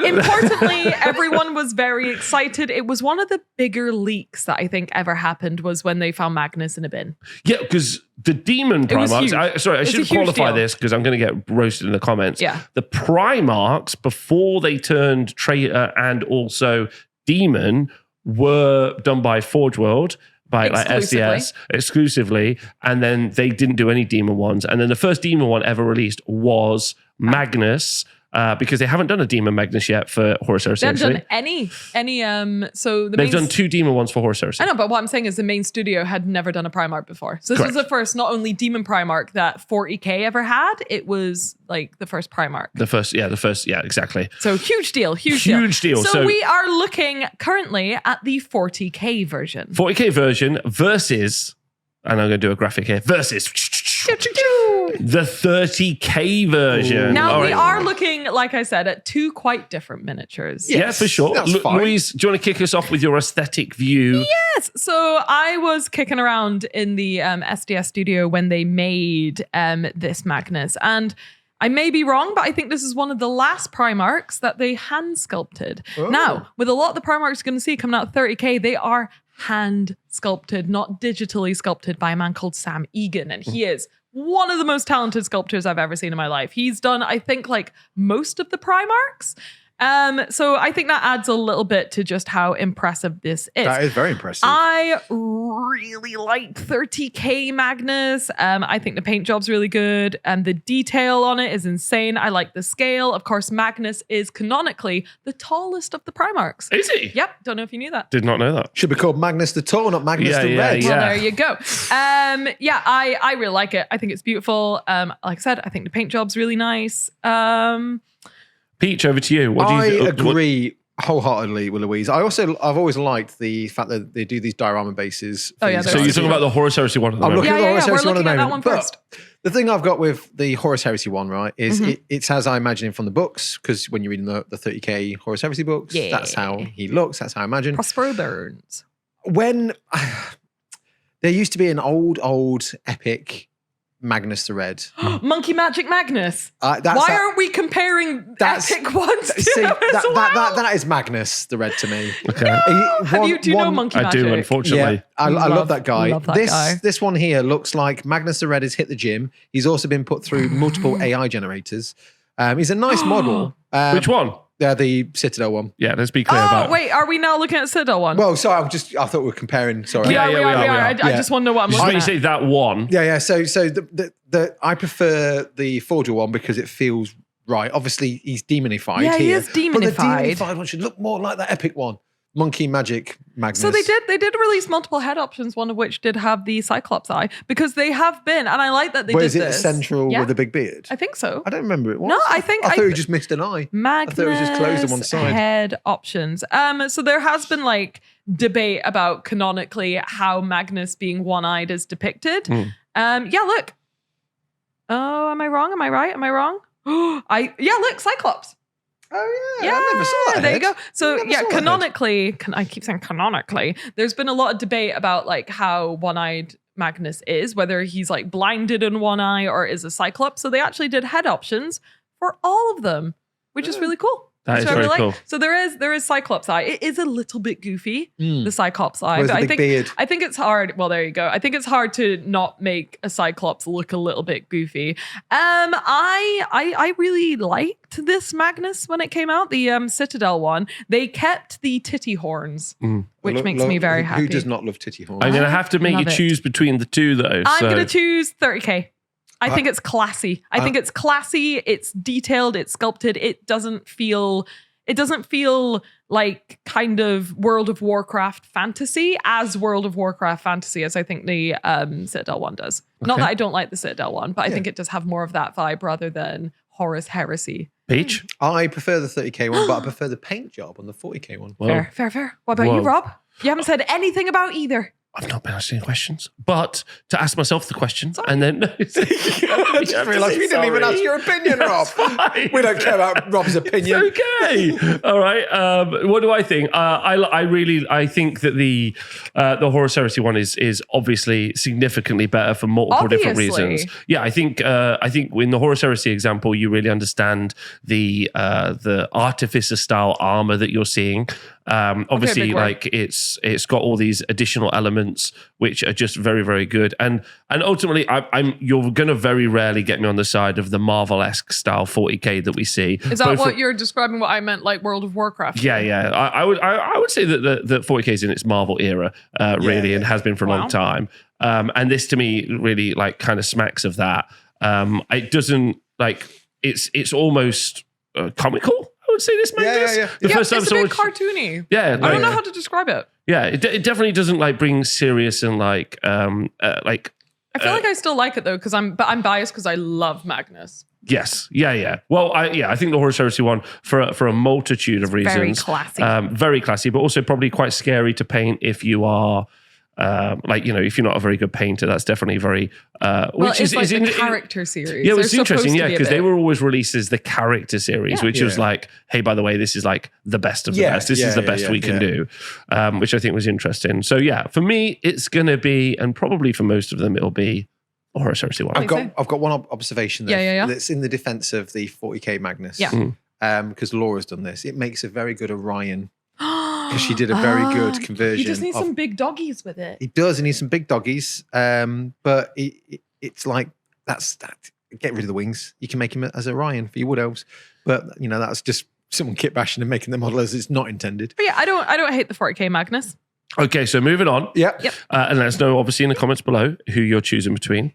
same. importantly, everyone was very excited. It was one of the bigger leaks that I think ever happened was when they found Magnus in a bin. Yeah, because the Demon It was huge. Primarchs. I It's a should huge qualify deal. this because I'm going to get roasted in the comments. Yeah. The Primarchs, before they turned Traitor and also Demon, were done by Forge World. By like Exclusively. SDS exclusively, and then they didn't do any Demon ones. And then the first Demon one ever released was Magnus, because they haven't done a Demon Magnus yet for Horus Heresy. They haven't actually. done any. So the They've main done 2 Demon ones for Horus Heresy. I know, but what I'm saying is the main studio had never done a Primarch before. So this was Correct. the first, not only Demon Primarch that 40k ever had, it was like the first Primarch. The first, yeah, exactly. So huge deal. Huge deal. So, So- we are looking currently at the 40k version. 40k version versus, and I'm going to do a graphic here, versus the 30k version. Now All we right. are looking, like I said, at 2 quite different miniatures. Yeah, for sure. that's fine. Louise, do you want to kick us off with your aesthetic view? Yes. So I was kicking around in the SDS studio when they made this Magnus, and I may be wrong, but I think this is one of the last Primarchs that they hand sculpted. Oh. Now, with a lot of the Primarchs you're going to see coming out of 30k, they are hand sculpted, not digitally sculpted by a man called Sam Egan, and he is one of the most talented sculptors I've ever seen in my life. He's done, I think, like most of the Primarchs. So I think that adds a little bit to just how impressive this is. That is very impressive. I really like 30k Magnus. I think the paint job's really good and the detail on it is insane. I like the scale. Of course, Magnus is canonically the tallest of the Primarchs. Is he? Yep, don't know if you knew that. Did not know that. Should be called Magnus the Tall, not Magnus Yeah, the yeah, Red. yeah. Well, there you go. I really like it. I think it's beautiful. Like I said, I think the paint job's really nice. Peach, over to you. What do I you agree wholeheartedly with Louise. I've always liked the fact that they do these diorama bases. for Oh, yeah, these they're So guys. you're talking about the Horus Heresy one at the I'm moment? looking Yeah, at the yeah, Horus yeah. Heresy We're one at the looking at that moment. one But first. the thing I've got with the Horus Heresy one, right, is Mm-hmm. it's as I imagine him from the books, because when you're reading the 30k Horus Heresy books, Yeah. that's how he looks, that's how I imagine. Prospero Burns. When there used to be an old epic Magnus the Red. Monkey Magic Magnus. That's Why that- aren't we comparing that's- epic ones to See, them as well? that is Magnus the Red to me. Okay. Do you know Monkey I Magic? do, unfortunately. Yeah, I love that guy. love that this guy. this one here looks like Magnus the Red has hit the gym. He's also been put through multiple AI generators. He's a nice model. Which one? The Citadel one. Yeah, let's be clear Oh, about it. wait, are we now looking at Citadel one? Well, sorry, I thought we were comparing. Sorry. Yeah, we we are. are. I Yeah. just want to know what I'm Just when looking you at. say that one, Yeah. So the I prefer the Forger one because it feels right. Obviously, he's demonified Yeah, he here. is But the demonified. demonified one should look more like that epic one. Monkey Magic Magnus. So they did release multiple head options, one of which did have the Cyclops eye, because they have been, and I like that they Where did is it this. central Yeah. with the big beard? I think so. I don't remember it was. No, I think- I I- thought he just missed an eye. Magnus thought it was just closed on one side. head options. So there has been like debate about canonically how Magnus being one-eyed is depicted. Yeah, look. Oh, am I wrong? Am I right? Am I wrong? Look, Cyclops. Oh yeah, I never saw that. There you go. So Never yeah, saw that canonically, I keep saying canonically, there's been a lot of debate about like how one-eyed Magnus is, whether he's like blinded in one eye or is a cyclops. So they actually did head options for all of them, which is really cool. That is So I very really cool. like. So there is Cyclops eye. It is a little bit goofy, the Cyclops eye, Where's but the big beard? I think it's hard. Well, there you go. I think it's hard to not make a Cyclops look a little bit goofy. I really liked this Magnus when it came out, the Citadel one. They kept the titty horns, which makes me very happy. Who does not love titty horns? I'm going to have to make you love it. choose between the two, though. I'm so- going to choose 30K. I think it's classy. I think it's classy. It's detailed. It's sculpted. It doesn't feel like kind of World of Warcraft fantasy as World of Warcraft fantasy as I think the Citadel one does. Not that I don't like the Citadel one, but I think it does have more of that vibe rather than Horus Heresy. Peach? I prefer the 30k one, but I prefer the paint job on the 40k one. Well, Fair. What about you, Rob? You haven't said anything about either. I've not been asking questions, but to ask myself the question and then... I just realised we didn't even ask your opinion, Rob. We don't care about Rob's opinion. It's okay. All right. What do I think? I think that the Horus Heresy one is obviously significantly better for multiple different Obviously. reasons. Yeah, I think in the Horus Heresy example, you really understand the artificer style armor that you're seeing. Obviously, big word. like it's got all these additional elements which are just very, very good. And ultimately, you're going to very rarely get me on the side of the Marvel-esque style 40k that we see. Is that what you're describing? What I meant, like World of Warcraft? Yeah. I would say that the 40k is in its Marvel era, really, and has been for a long time. And this to me really like kind of smacks of that. It doesn't like it's almost comical. I would say this Magnus. Yeah. The first time it's a bit cartoony. Yeah, I don't know how to describe it. Yeah, it definitely doesn't like bring serious and like I feel like I still like it though because I'm biased because I love Magnus. Yes. Yeah. Well, I think the Horus Heresy one for a multitude of reasons. Very classy. Very classy, but also probably quite scary to paint if you are if you're not a very good painter. That's definitely very which is like the character series. Yeah, it was They're interesting. supposed to Yeah, be a because they bit- were always released as the character series, which was like, hey, by the way, this is like the best of the best. This is the best we can do, which I think was interesting. So yeah, for me, it's going to be, and probably for most of them, it'll be a Horus Heresy one. I've got one observation there. Yeah. That's in the defense of the 40k Magnus. Yeah. Because Laura's done this. It makes a very good Orion. Because she did a very good conversion. He just needs some big doggies with it. He does. He needs some big doggies. But it's like that's that. Get rid of the wings. You can make him as Orion for your wood elves. But that's just someone kit bashing and making the model as it's not intended. But yeah, I don't hate the 40k Magnus. Okay, so moving on. Yep. And let us know, obviously, in the comments below who you're choosing between.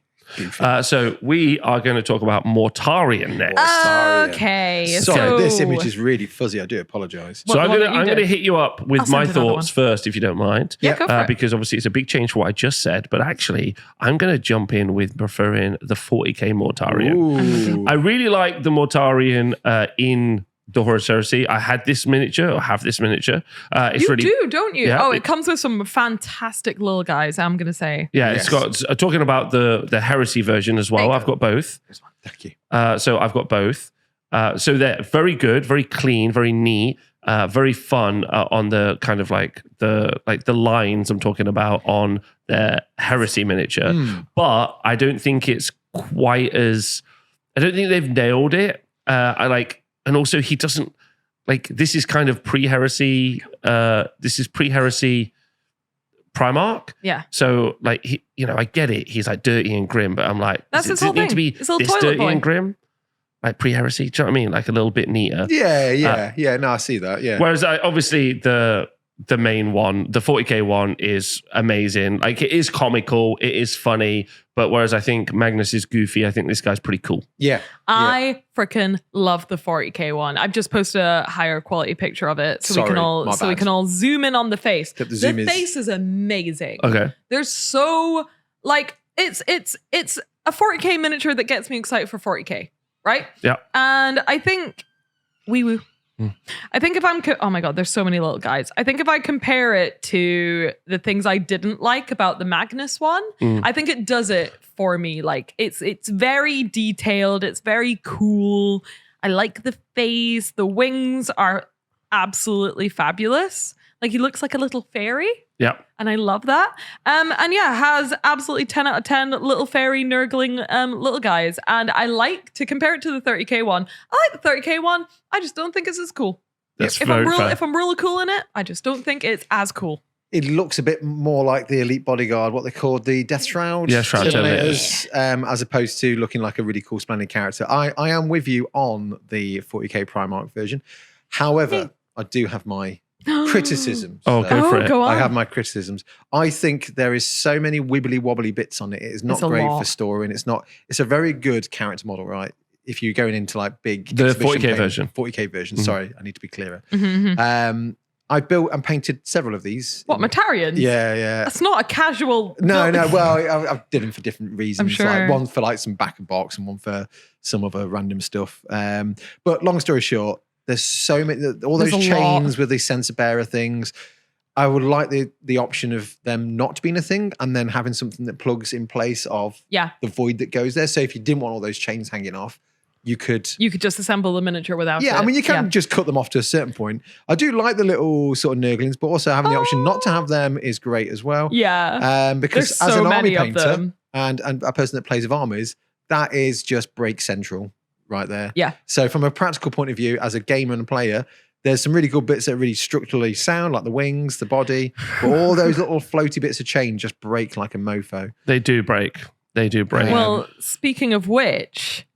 So we are going to talk about Mortarion next. Okay. Sorry, this image is really fuzzy. I do apologise. So I'm going to hit you up with my thoughts first, if you don't mind. Yeah, go for it. Because obviously it's a big change from what I just said. But actually, I'm going to jump in with preferring the 40k Mortarion. Ooh. I really like the Mortarion in the Horus Heresy. I have this miniature. It's You really do, don't you? Yeah, it comes with some fantastic little guys, I'm going to say. Yeah, It's got, talking about the Heresy version as well, I've got both. Thank you. So I've got both. So they're very good, very clean, very neat, very fun on the kind of like the lines I'm talking about on the Heresy miniature. But I don't think it's quite as, I don't think they've nailed it. And also he doesn't, like, this is kind of pre-Heresy, pre-Heresy Primarch. Yeah. So like, I get it. He's like dirty and grim, but I'm like, That's does his whole it need thing. to be His little this toilet dirty boy. and grim? Like pre-Heresy, do you know what I mean? Like a little bit neater. Yeah. No, I see that. Yeah. Whereas obviously the main one, the 40k one, is amazing. Like it is comical, it is funny, but whereas I think Magnus is goofy, I think this guy's pretty cool. Yeah. I freaking love the 40k one. I've just posted a higher quality picture of it so we can all zoom in on the face. The face is amazing. Okay. There's so like it's a 40k miniature that gets me excited for 40k, right? Yeah. And I think I think if I'm oh my god, there's so many little guys. I think if I compare it to the things I didn't like about the Magnus one, I think it does it for me. Like it's very detailed, it's very cool. I like the face. The wings are absolutely fabulous. Like he looks like a little fairy. Yeah. And I love that. And yeah, has absolutely 10 out of 10 little fairy nurgling little guys. And I like to compare it to the 30k one. I like the 30k one. I just don't think it's as cool. That's very fair. If I'm really cool in it, I just don't think it's as cool. It looks a bit more like the Elite Bodyguard, what they called the Death Shroud. Yeah, Shroud Terminators, as opposed to looking like a really cool, splendid character. I am with you on the 40k Primarch version. However, I do have my criticisms. Oh, go for it. Go on. I have my criticisms. I think there is so many wibbly wobbly bits on it. It is not great for story, and it's a very good character model, right? If you're going into like big the 40k version. 40k version. Mm-hmm. Sorry, I need to be clearer. Mm-hmm. I built and painted several of these. What, Mortarions? Yeah. That's not a casual. No. Well, I did them for different reasons. I'm sure. Like one for like some back and box, and one for some other random stuff. But long story short, there's so many. All those chains with these sensor bearer things. I would like the option of them not being a thing, and then having something that plugs in place of the void that goes there. So if you didn't want all those chains hanging off, you could just assemble the miniature without it. I mean, you can just cut them off to a certain point. I do like the little sort of nurglings, but also having the option not to have them is great as well. Yeah. Because there's as so an army many of painter them. and a person that plays with armies, that is just break central right there. Yeah. So from a practical point of view, as a gamer and a player, there's some really good bits that are really structurally sound, like the wings, the body, but all those little floaty bits of chain just break like a mofo. They do break. Well, speaking of which,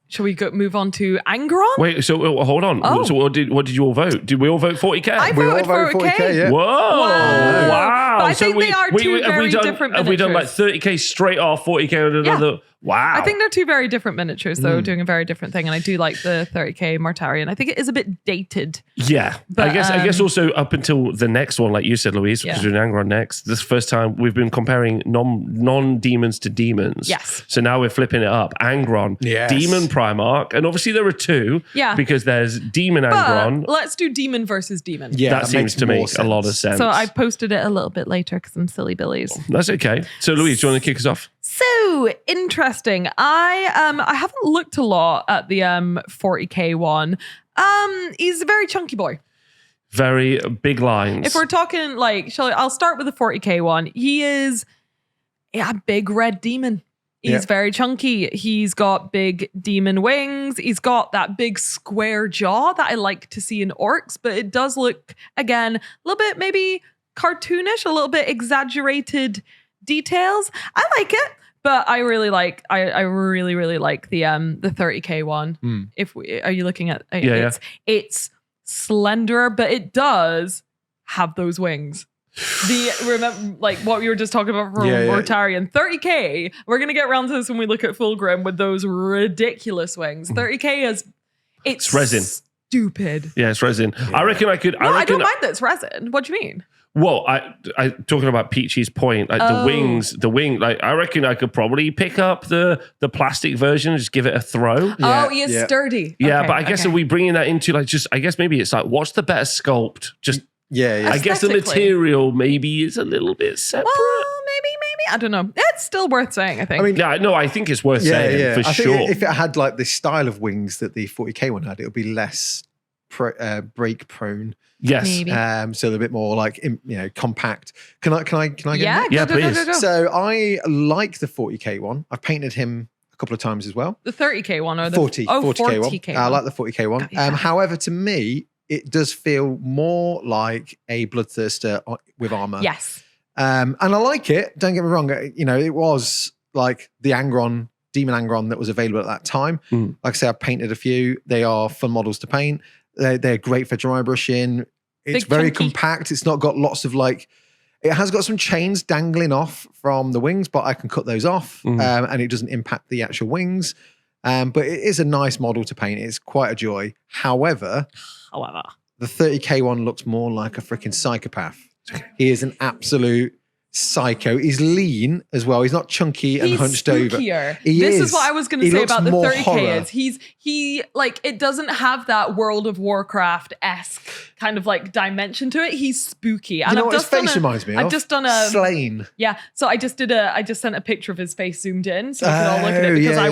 shall we move on to Angron? Wait, so hold on. Oh. So what did you all vote? Did we all vote 40k? I We all voted voted 40k. yeah. Whoa! Wow. Wow! But I think they are two very different Have we done like miniatures. 30k straight off, 40k on another? Wow! I think they're two very different miniatures, though, doing a very different thing. And I do like the 30k Mortarion. I think it is a bit dated. Yeah, But, I guess also up until the next one, like you said, Louise, because we're doing Angron next. This is the first time we've been comparing non-demons to demons. Yes. So now we're flipping it up. Angron, demon Primarch, and obviously there are two. Yeah. Because there's demon Angron. But let's do demon versus demon. Yeah, that seems to make a lot of sense. So I posted it a little bit later because I'm silly billies. That's okay. So Louise, do you want to kick us off? So interesting. I haven't looked a lot at the 40k one. He's a very chunky boy. Very big lines. If we're talking like, I'll start with the 40k one. He is a big red demon. He's very chunky. He's got big demon wings. He's got that big square jaw that I like to see in orcs, but it does look, again, a little bit maybe cartoonish, a little bit exaggerated details. I like it, but I really like I really like the 30k one. Are you looking at it's slender, but it does have those wings. Remember like what we were just talking about from Mortarion. 30k, we're gonna get around to this when we look at Fulgrim with those ridiculous wings. 30k is it's resin. Stupid. Yeah, it's resin. I reckon I could. I don't mind that it's resin. What do you mean? Well, I talking about Peachy's point, like the wing, like I reckon I could probably pick up the plastic version and just give it a throw. He is sturdy. Yeah, but I guess if we bringing that into like just, I guess maybe it's like, what's the better sculpt? Just I guess the material maybe is a little bit separate. Well, maybe. I don't know. It's still worth saying, I think. I mean, I think it's worth saying for sure. If it had like the style of wings that the 40k one had, it would be less break prone. Yes. Maybe. So they're a bit more like, compact. Can I get yeah, next? Please. Go. So I like the 40k one. I've painted him a couple of times as well. The 30k one or the 40k one. I like the 40k one. Yeah. However, to me, it does feel more like a Bloodthirster with armor. Yes. And I like it. Don't get me wrong. It was like the Angron, Demon Angron that was available at that time. Like I say, I've painted a few. They are fun models to paint. They're great for dry brushing. It's Big, very chunky. compact. It's not got lots of it has got some chains dangling off from the wings, but I can cut those off and it doesn't impact the actual wings. But it is a nice model to paint. It's quite a joy. However, the 30k one looks more like a freaking psychopath. He is an absolute psycho. He's lean as well. He's not chunky and hunched spookier. over. This is what I was going to say about the 30k horror. is he like it doesn't have that World of Warcraft-esque kind of like dimension to it. He's spooky. And You know what his face reminds me of? I've just done a Slain. Yeah, so I just sent a picture of his face zoomed in so we could all look at it because I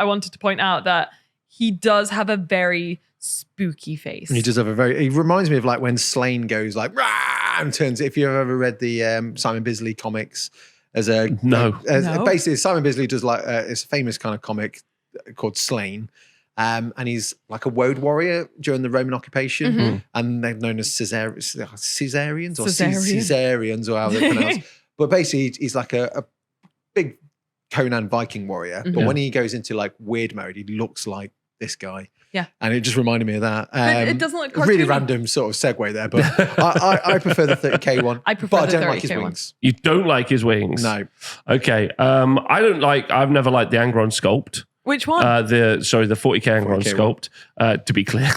wanted to point out that he does have a very spooky face. He does have he reminds me of like when Slain goes like, rah, and turns, if you've ever read the Simon Bisley comics, basically Simon Bisley does like, it's a famous kind of comic called Slain. And he's like a woad warrior during the Roman occupation, and they're known as Caesarians or how they're pronounced. But basically, he's like a big Conan Viking warrior. But when he goes into like weird mode, he looks like this guy. Yeah. And it just reminded me of that. It doesn't look cartoony. Really random sort of segue there, but I prefer the 30k one. I prefer but the I don't 30K like his one. wings. You don't like his wings? No. Okay. I've never liked the Angron sculpt. Which one? The 40k Angron 40K sculpt. To be clear.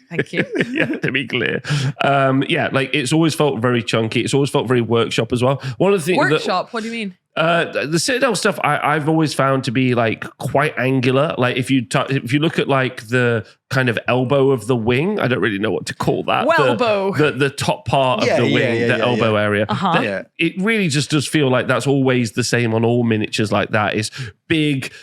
Thank you. Yeah, to be clear. Like it's always felt very chunky. It's always felt very workshop as well. One of the things Workshop? What do you mean? The Citadel stuff I've always found to be like quite angular. Like if you look at like the kind of elbow of the wing, I don't really know what to call that. Elbow. The top part of the wing, the elbow area. Uh-huh. It really just does feel like that's always the same on all miniatures like that. It's big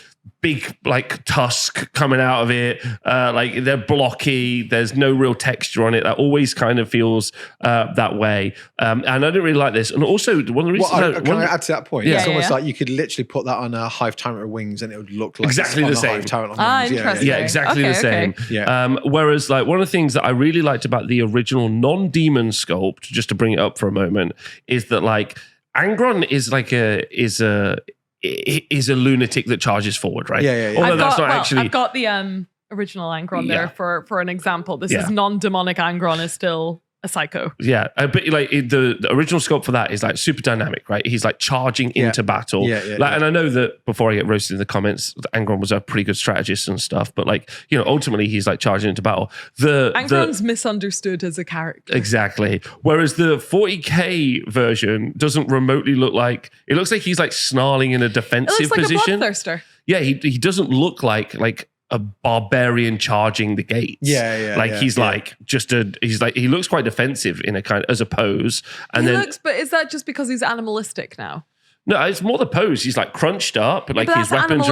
like tusk coming out of it, like they're blocky, there's no real texture on it. That always kind of feels that way, and I don't really like this. And also one of the reasons can I add to that point? Yeah. It's almost like you could literally put that on a Hive Tyrant wings and it would look like exactly it's the on a same. Hive Tyrant on wings. Interesting. Yeah, exactly the same. Okay. Yeah. Whereas like one of the things that I really liked about the original non-demon sculpt, just to bring it up for a moment, is that like Angron is a lunatic that charges forward, right? Yeah. Although I've got the original Angron there for an example. This is non-demonic Angron is still a psycho. Yeah, but like the original sculpt for that is like super dynamic, right? He's like charging into battle. And I know that before I get roasted in the comments, Angron was a pretty good strategist and stuff, but like, you know, ultimately he's like charging into battle. Angron's misunderstood as a character. Exactly. Whereas the 40k version doesn't remotely look like, it looks like he's like snarling in a defensive position. A bloodthirster. Yeah, he doesn't look like a barbarian charging the gates. He looks quite defensive in a kind as a pose. And but is that just because he's animalistic now? No, it's more the pose. He's like crunched up, like his weapons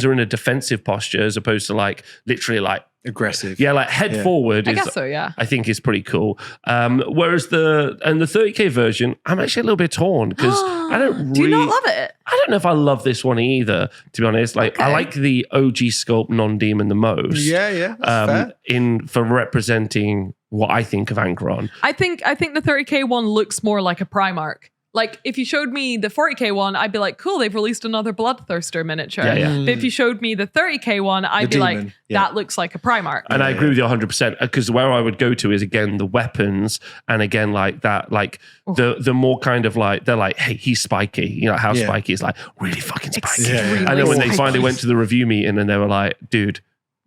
are in a defensive posture as opposed to like literally like aggressive. Yeah, like head forward. I guess so. Yeah, I think is pretty cool. Whereas the 30k version, I'm actually a little bit torn because I don't. Do you not love it? I don't know if I love this one either. To be honest, like I like the OG sculpt non-demon the most. Yeah. That's fair. For representing what I think of Angron. I think the 30k one looks more like a Primarch. Like, if you showed me the 40k one, I'd be like, cool, they've released another Bloodthirster miniature. But if you showed me the 30k one, I'd be demon, like, that looks like a Primarch. And I agree with you 100%, because where I would go to is, again, the weapons, and again, like that, like the more kind of like, they're like, hey, he's spiky. You know, how spiky is like, really fucking spiky. And then when they finally went to the review meeting and they were like, dude,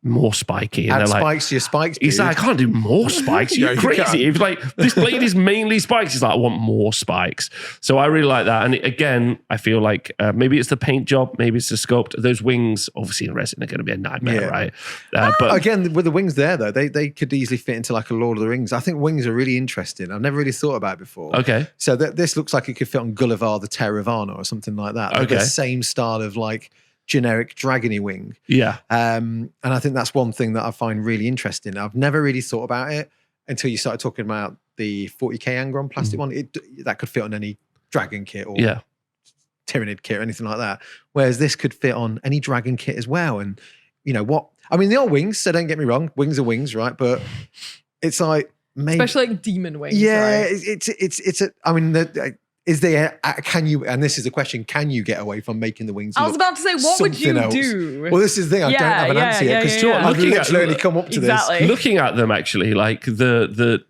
more spiky. And add they're spikes to your spikes, dude. He's like, I can't do more spikes. You're crazy. He's like, this blade is mainly spikes. He's like, I want more spikes. So I really like that. And again, I feel like maybe it's the paint job, maybe it's the sculpt. Those wings, obviously in resin, are going to be a nightmare, right? But again, with the wings there, though, they could easily fit into like a Lord of the Rings. I think wings are really interesting. I've never really thought about it before. Okay. So this looks like it could fit on Gulliver the Terravana or something like that. Like the same style of like generic dragony wing. Yeah. And I think that's one thing that I find really interesting. I've never really thought about it until you started talking about the 40k Angron plastic one. That could fit on any dragon kit or Tyranid kit or anything like that. Whereas this could fit on any dragon kit as well. And you know what? I mean, they are wings, so don't get me wrong. Wings are wings, right? But it's like maybe, especially like demon wings. Yeah, right? it's a. I mean, is there? Can you? And this is the question: can you get away from making the wings? I was about to say, what would you do? Well, this is the thing. I don't have an answer yet because I've literally come up to this. Looking at them, actually, like the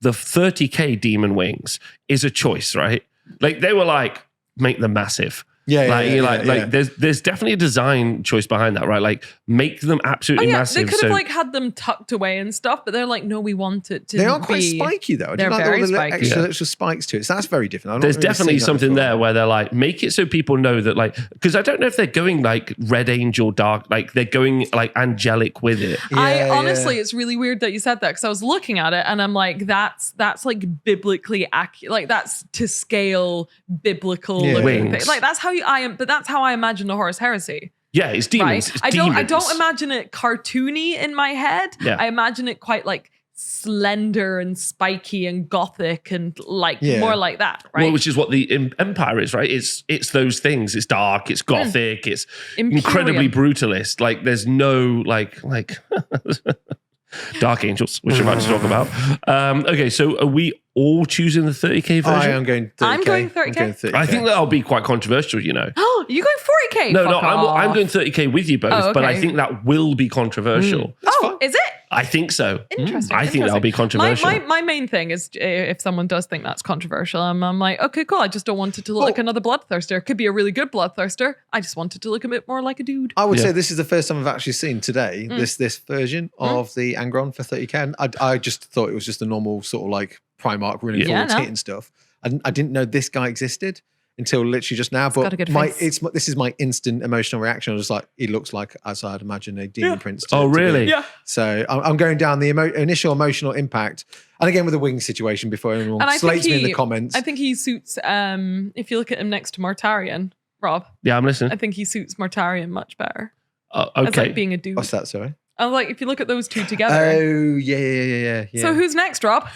30k demon wings is a choice, right? Like they were like, make them massive. There's definitely a design choice behind that, right? Like make them absolutely massive. They could have like had them tucked away and stuff, but they're like, no, we want it to. They are quite spiky though. They're very spiky. Extra spikes to it. So that's very different. There's definitely something there where they're like, make it so people know that, like, because I don't know if they're going like Red Angel Dark, like they're going like angelic with it. Honestly, it's really weird that you said that because I was looking at it and I'm like, that's like biblically accurate. Like that's to scale biblical looking thing. Like that's how but that's how I imagine the Horus Heresy. Yeah, it's demons. Right? It's I demons. don't imagine it cartoony in my head. Yeah. I imagine it quite like slender and spiky and gothic and like more like that, right? Well, which is what the Empire is, right? It's those things. It's dark. It's gothic. It's incredibly brutalist. Like there's no like Dark Angels, which I'm about to talk about. Okay, so are we all choosing the 30k version? I am going 30k. I'm going 30K. I think that'll be quite controversial, you know. Oh, you going 40K? No, Fuck off. I'm going 30k with you both, Oh, but I okay. think that will be controversial. Oh, is it? I think so. Interesting. I think that'll be controversial. My main thing is if someone does think that's controversial, I'm like, okay, cool. I just don't want it to look like another bloodthirster. It could be a really good bloodthirster. I just want it to look a bit more like a dude. I would say this is the first time I've actually seen today this version of the Angron for 30k. And I just thought it was just a normal sort of like Primarch running forwards hitting stuff. I didn't know this guy existed until literally just now. But this is my instant emotional reaction. I was like, he looks like, as I'd imagine, a demon prince. Really? Yeah. So I'm going down the initial emotional impact. And again, with the wing situation before anyone slates me in the comments. I think he suits, if you look at him next to Mortarion, Rob. Yeah, I'm listening. I think he suits Mortarion much better. Okay. As like being a dude. What's that, sorry? And like, if you look at those two together. Oh, yeah. So who's next, Rob?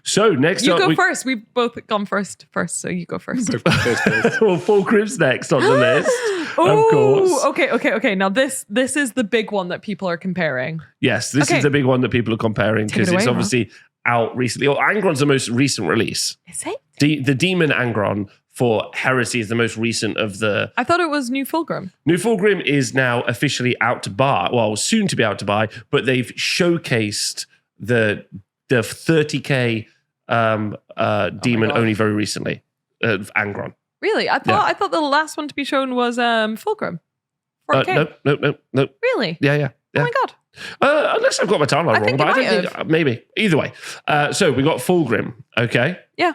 So next you up, go first. We've both gone first, so you go first. well, Fulgrim's next on the list. Of course. Okay. Now this is the big one that people are comparing. Yes, this is the big one that people are comparing because it's obviously out recently. Or Angron's the most recent release. Is it? The Demon Angron for Heresy is the most recent of the... I thought it was New Fulgrim. New Fulgrim is now officially out to buy. Well, soon to be out to buy, but they've showcased the 30k Demon only very recently of Angron. Really? I thought the last one to be shown was Fulgrim. 4K. No. Really? Yeah. Oh my God. Unless I've got my timeline wrong, but I don't think maybe. Either way. So we got Fulgrim, okay? Yeah.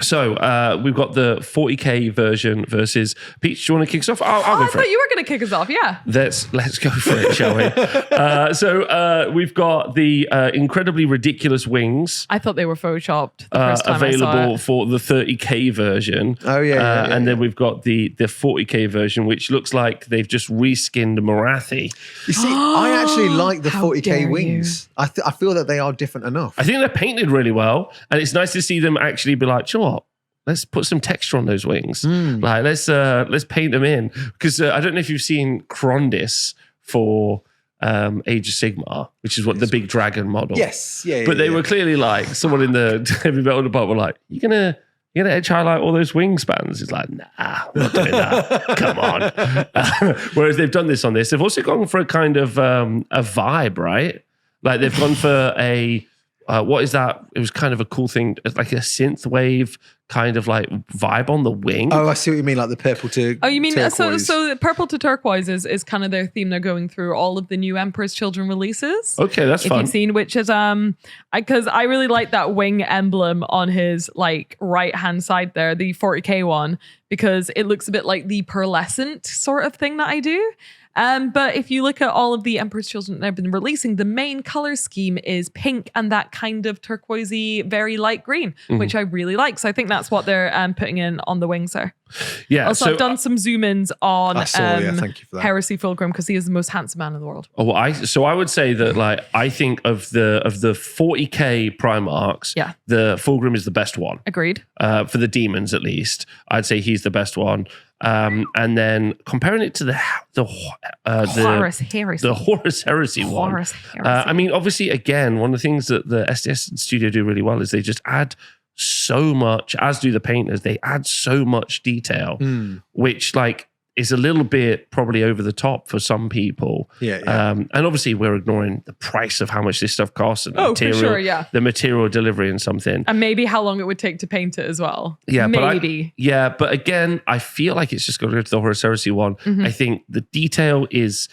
So we've got the 40k version versus Peach. Do you want to kick us off? I'll go for it. I thought you were going to kick us off. Yeah. Let's go for it, shall we? So we've got the incredibly ridiculous wings. I thought they were photoshopped the first time available I saw it. for the 30k version. Oh yeah. And then we've got the 40k version, which looks like they've just reskinned Morathi. You see, I actually like the 40k wings. I feel that they are different enough. I think they're painted really well, and it's nice to see them actually be like, you know what? Let's put some texture on those wings. Like let's paint them in, because I don't know if you've seen Krondis for Age of Sigmar, which is what the big dragon model. Yes, yeah. But they were clearly like, someone in the heavy metal department were like, you're gonna edge highlight all those wingspans? He's like, nah, I'm not doing that. Come on. Whereas they've done this on this. They've also gone for a kind of a vibe, right? Like they've gone for a what is that? It was kind of a cool thing, like a synth wave kind of like vibe on the wing. Oh, I see what you mean, like the purple to Oh, you mean turquoise. so purple to turquoise is kind of their theme they're going through all of the new Emperor's Children releases. Okay, that's fun. If you've seen, which is because I really like that wing emblem on his like right hand side there, the 40k one, because it looks a bit like the pearlescent sort of thing that I do. But if you look at all of the Emperor's Children that have been releasing, the main color scheme is pink and that kind of turquoisey, very light green, which I really like. So I think that's what they're putting in on the wings there. Yeah. Also, I've done some zoom ins on thank you for that. Heresy Fulgrim because he is the most handsome man in the world. Oh, well, I would say that like I think of the 40k Primarchs, the Fulgrim is the best one. Agreed. For the demons, at least, I'd say he's the best one. And then comparing it to the Horus Heresy. The Horus Heresy one. Horus Heresy. I mean, obviously, again, one of the things that the SDS studio do really well is they just add so much, as do the painters. They add so much detail, which like is a little bit probably over the top for some people. Yeah. And obviously, we're ignoring the price of how much this stuff costs and the material, for sure, yeah. the material delivery and something. And maybe how long it would take to paint it as well. Yeah, maybe. But again, I feel like it's just going to go to the Horus Heresy one. I think the detail is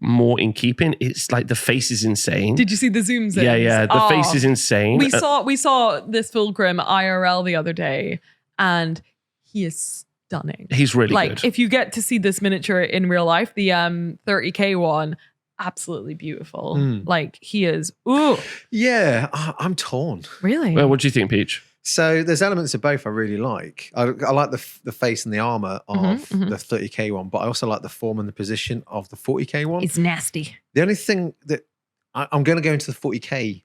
more in keeping. It's like the face is insane. Did you see the zooms in? Yeah. The face is insane. We saw this Fulgrim IRL the other day, and he is stunning. He's really like, good. if you get to see this miniature in real life, the 30k one, absolutely beautiful. Like he is. Ooh. Yeah, I'm torn. Really? Well, what do you think, Peach? So there's elements of both I really like. I like the face and the armor of the 30k one, but I also like the form and the position of the 40k one. It's nasty. The only thing that I'm going to go into the 40k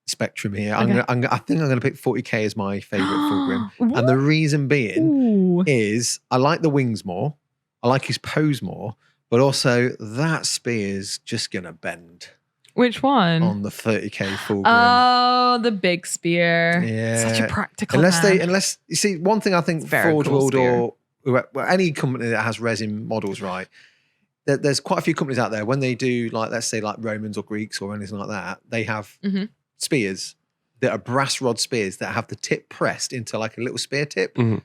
spectrum here. Okay. I think I'm going to pick 40k as my favorite Fulgrim, and the reason being is I like the wings more. I like his pose more, but also that spear's just going to bend. Which one? On the 30k Fulgrim. Oh, the big spear. Yeah. Such a practical Unless you see, one thing I think Forge cool World or any company that has resin models, right? There's quite a few companies out there when they do like, let's say like Romans or Greeks or anything like that, they have spears that are brass rod spears that have the tip pressed into like a little spear tip. And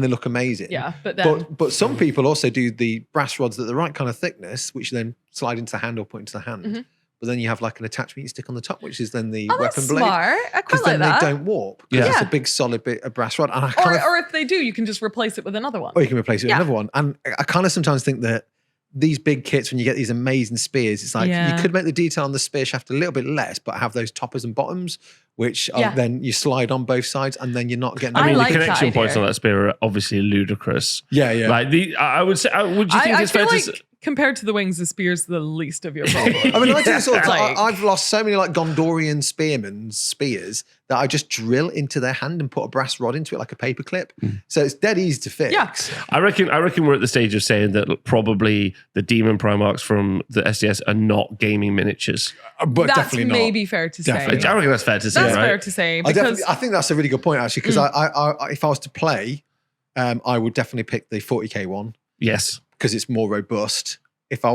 they look amazing. Yeah, but some people also do the brass rods at the right kind of thickness, which then slide into the hand or put into the hand. But then you have like an attachment you stick on the top, which is then the weapon blade. Smart. I quite like then that. they don't warp. Yeah, it's a big solid bit of brass rod. And or if they do, you can just replace it with another one. Or you can replace it with another one. And I kind of sometimes think that these big kits, when you get these amazing spears, it's like you could make the detail on the spear shaft a little bit less, but have those toppers and bottoms, which then you slide on both sides, and then you're not getting. I mean, like the connection points on that spear are obviously ludicrous. Yeah. Like I would say, would you think it's fair to say? Compared to the wings, the spear's the least of your problems. I mean, I do sort of, I've lost so many like Gondorian spearmen's spears that I just drill into their hand and put a brass rod into it like a paper clip. So it's dead easy to fix. Yeah. I reckon we're at the stage of saying that probably the Demon Primarchs from the SDS are not gaming miniatures. But that's definitely not. maybe fair to say. I reckon that's fair to say, That's right? fair to say. Because I think that's a really good point, actually, because I if I was to play, I would definitely pick the 40k one. Yes. Because it's more robust. If I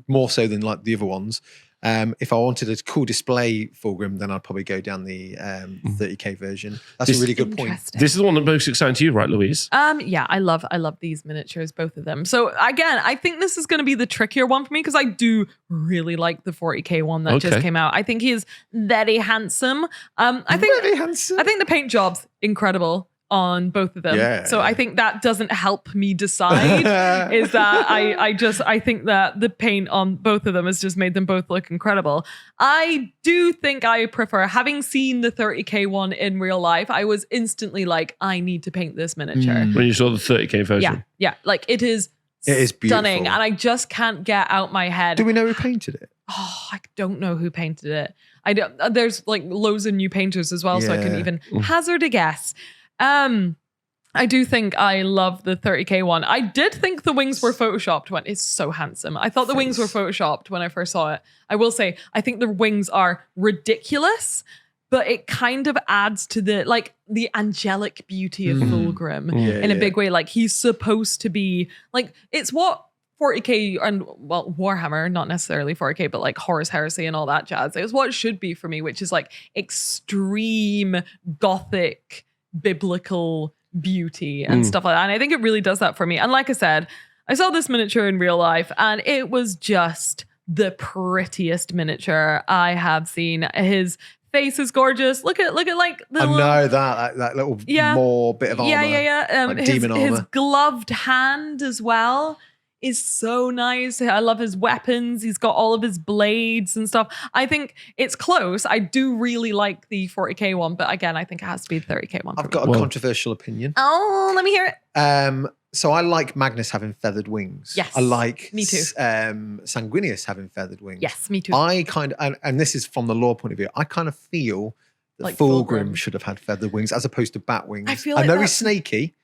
more so than like the other ones, if I wanted a cool display Fulgrim, then I'd probably go down the 30k version. That's a really good point. This is the one that's most exciting to you, right, Louise? Yeah, I love these miniatures, both of them. So again, I think this is going to be the trickier one for me because I do really like the 40k one that just came out. I think he is very handsome. I think very handsome. I think the paint job's incredible on both of them. Yeah. So I think that doesn't help me decide is that I think that the paint on both of them has just made them both look incredible. I do think I prefer, having seen the 30k one in real life, I was instantly like, I need to paint this miniature. When you saw the 30k version. Yeah. Like it is beautiful. Stunning. And I just can't get out my head. Do we know who painted it? Oh, I don't know who painted it. I don't. There's like loads of new painters as well, so I couldn't even hazard a guess. I do think I love the 30k one. I did think the wings were photoshopped when it's so handsome. I thought the wings were photoshopped when I first saw it. I will say, I think the wings are ridiculous, but it kind of adds to the angelic beauty of Fulgrim in a big way. Like he's supposed to be like, it's what 40k and Warhammer, not necessarily 40k, but like Horus Heresy and all that jazz. It's what it should be for me, which is like extreme gothic biblical beauty and stuff like that. And I think it really does that for me. And like I said, I saw this miniature in real life and it was just the prettiest miniature I have seen. His face is gorgeous. Look at like the I know that little more bit of armor. Like demon armor. His gloved hand as well is so nice. I love his weapons. He's got all of his blades and stuff. I think it's close. I do really like the 40k one, but again, I think it has to be the 30k one. I've got a controversial opinion. Oh, let me hear it. So I like Magnus having feathered wings. Yes. I like me too. Sanguinius having feathered wings. Yes, me too. I kind of, and this is from the lore point of view, I kind of feel that like Fulgrim should have had feathered wings as opposed to bat wings. I know he's snaky.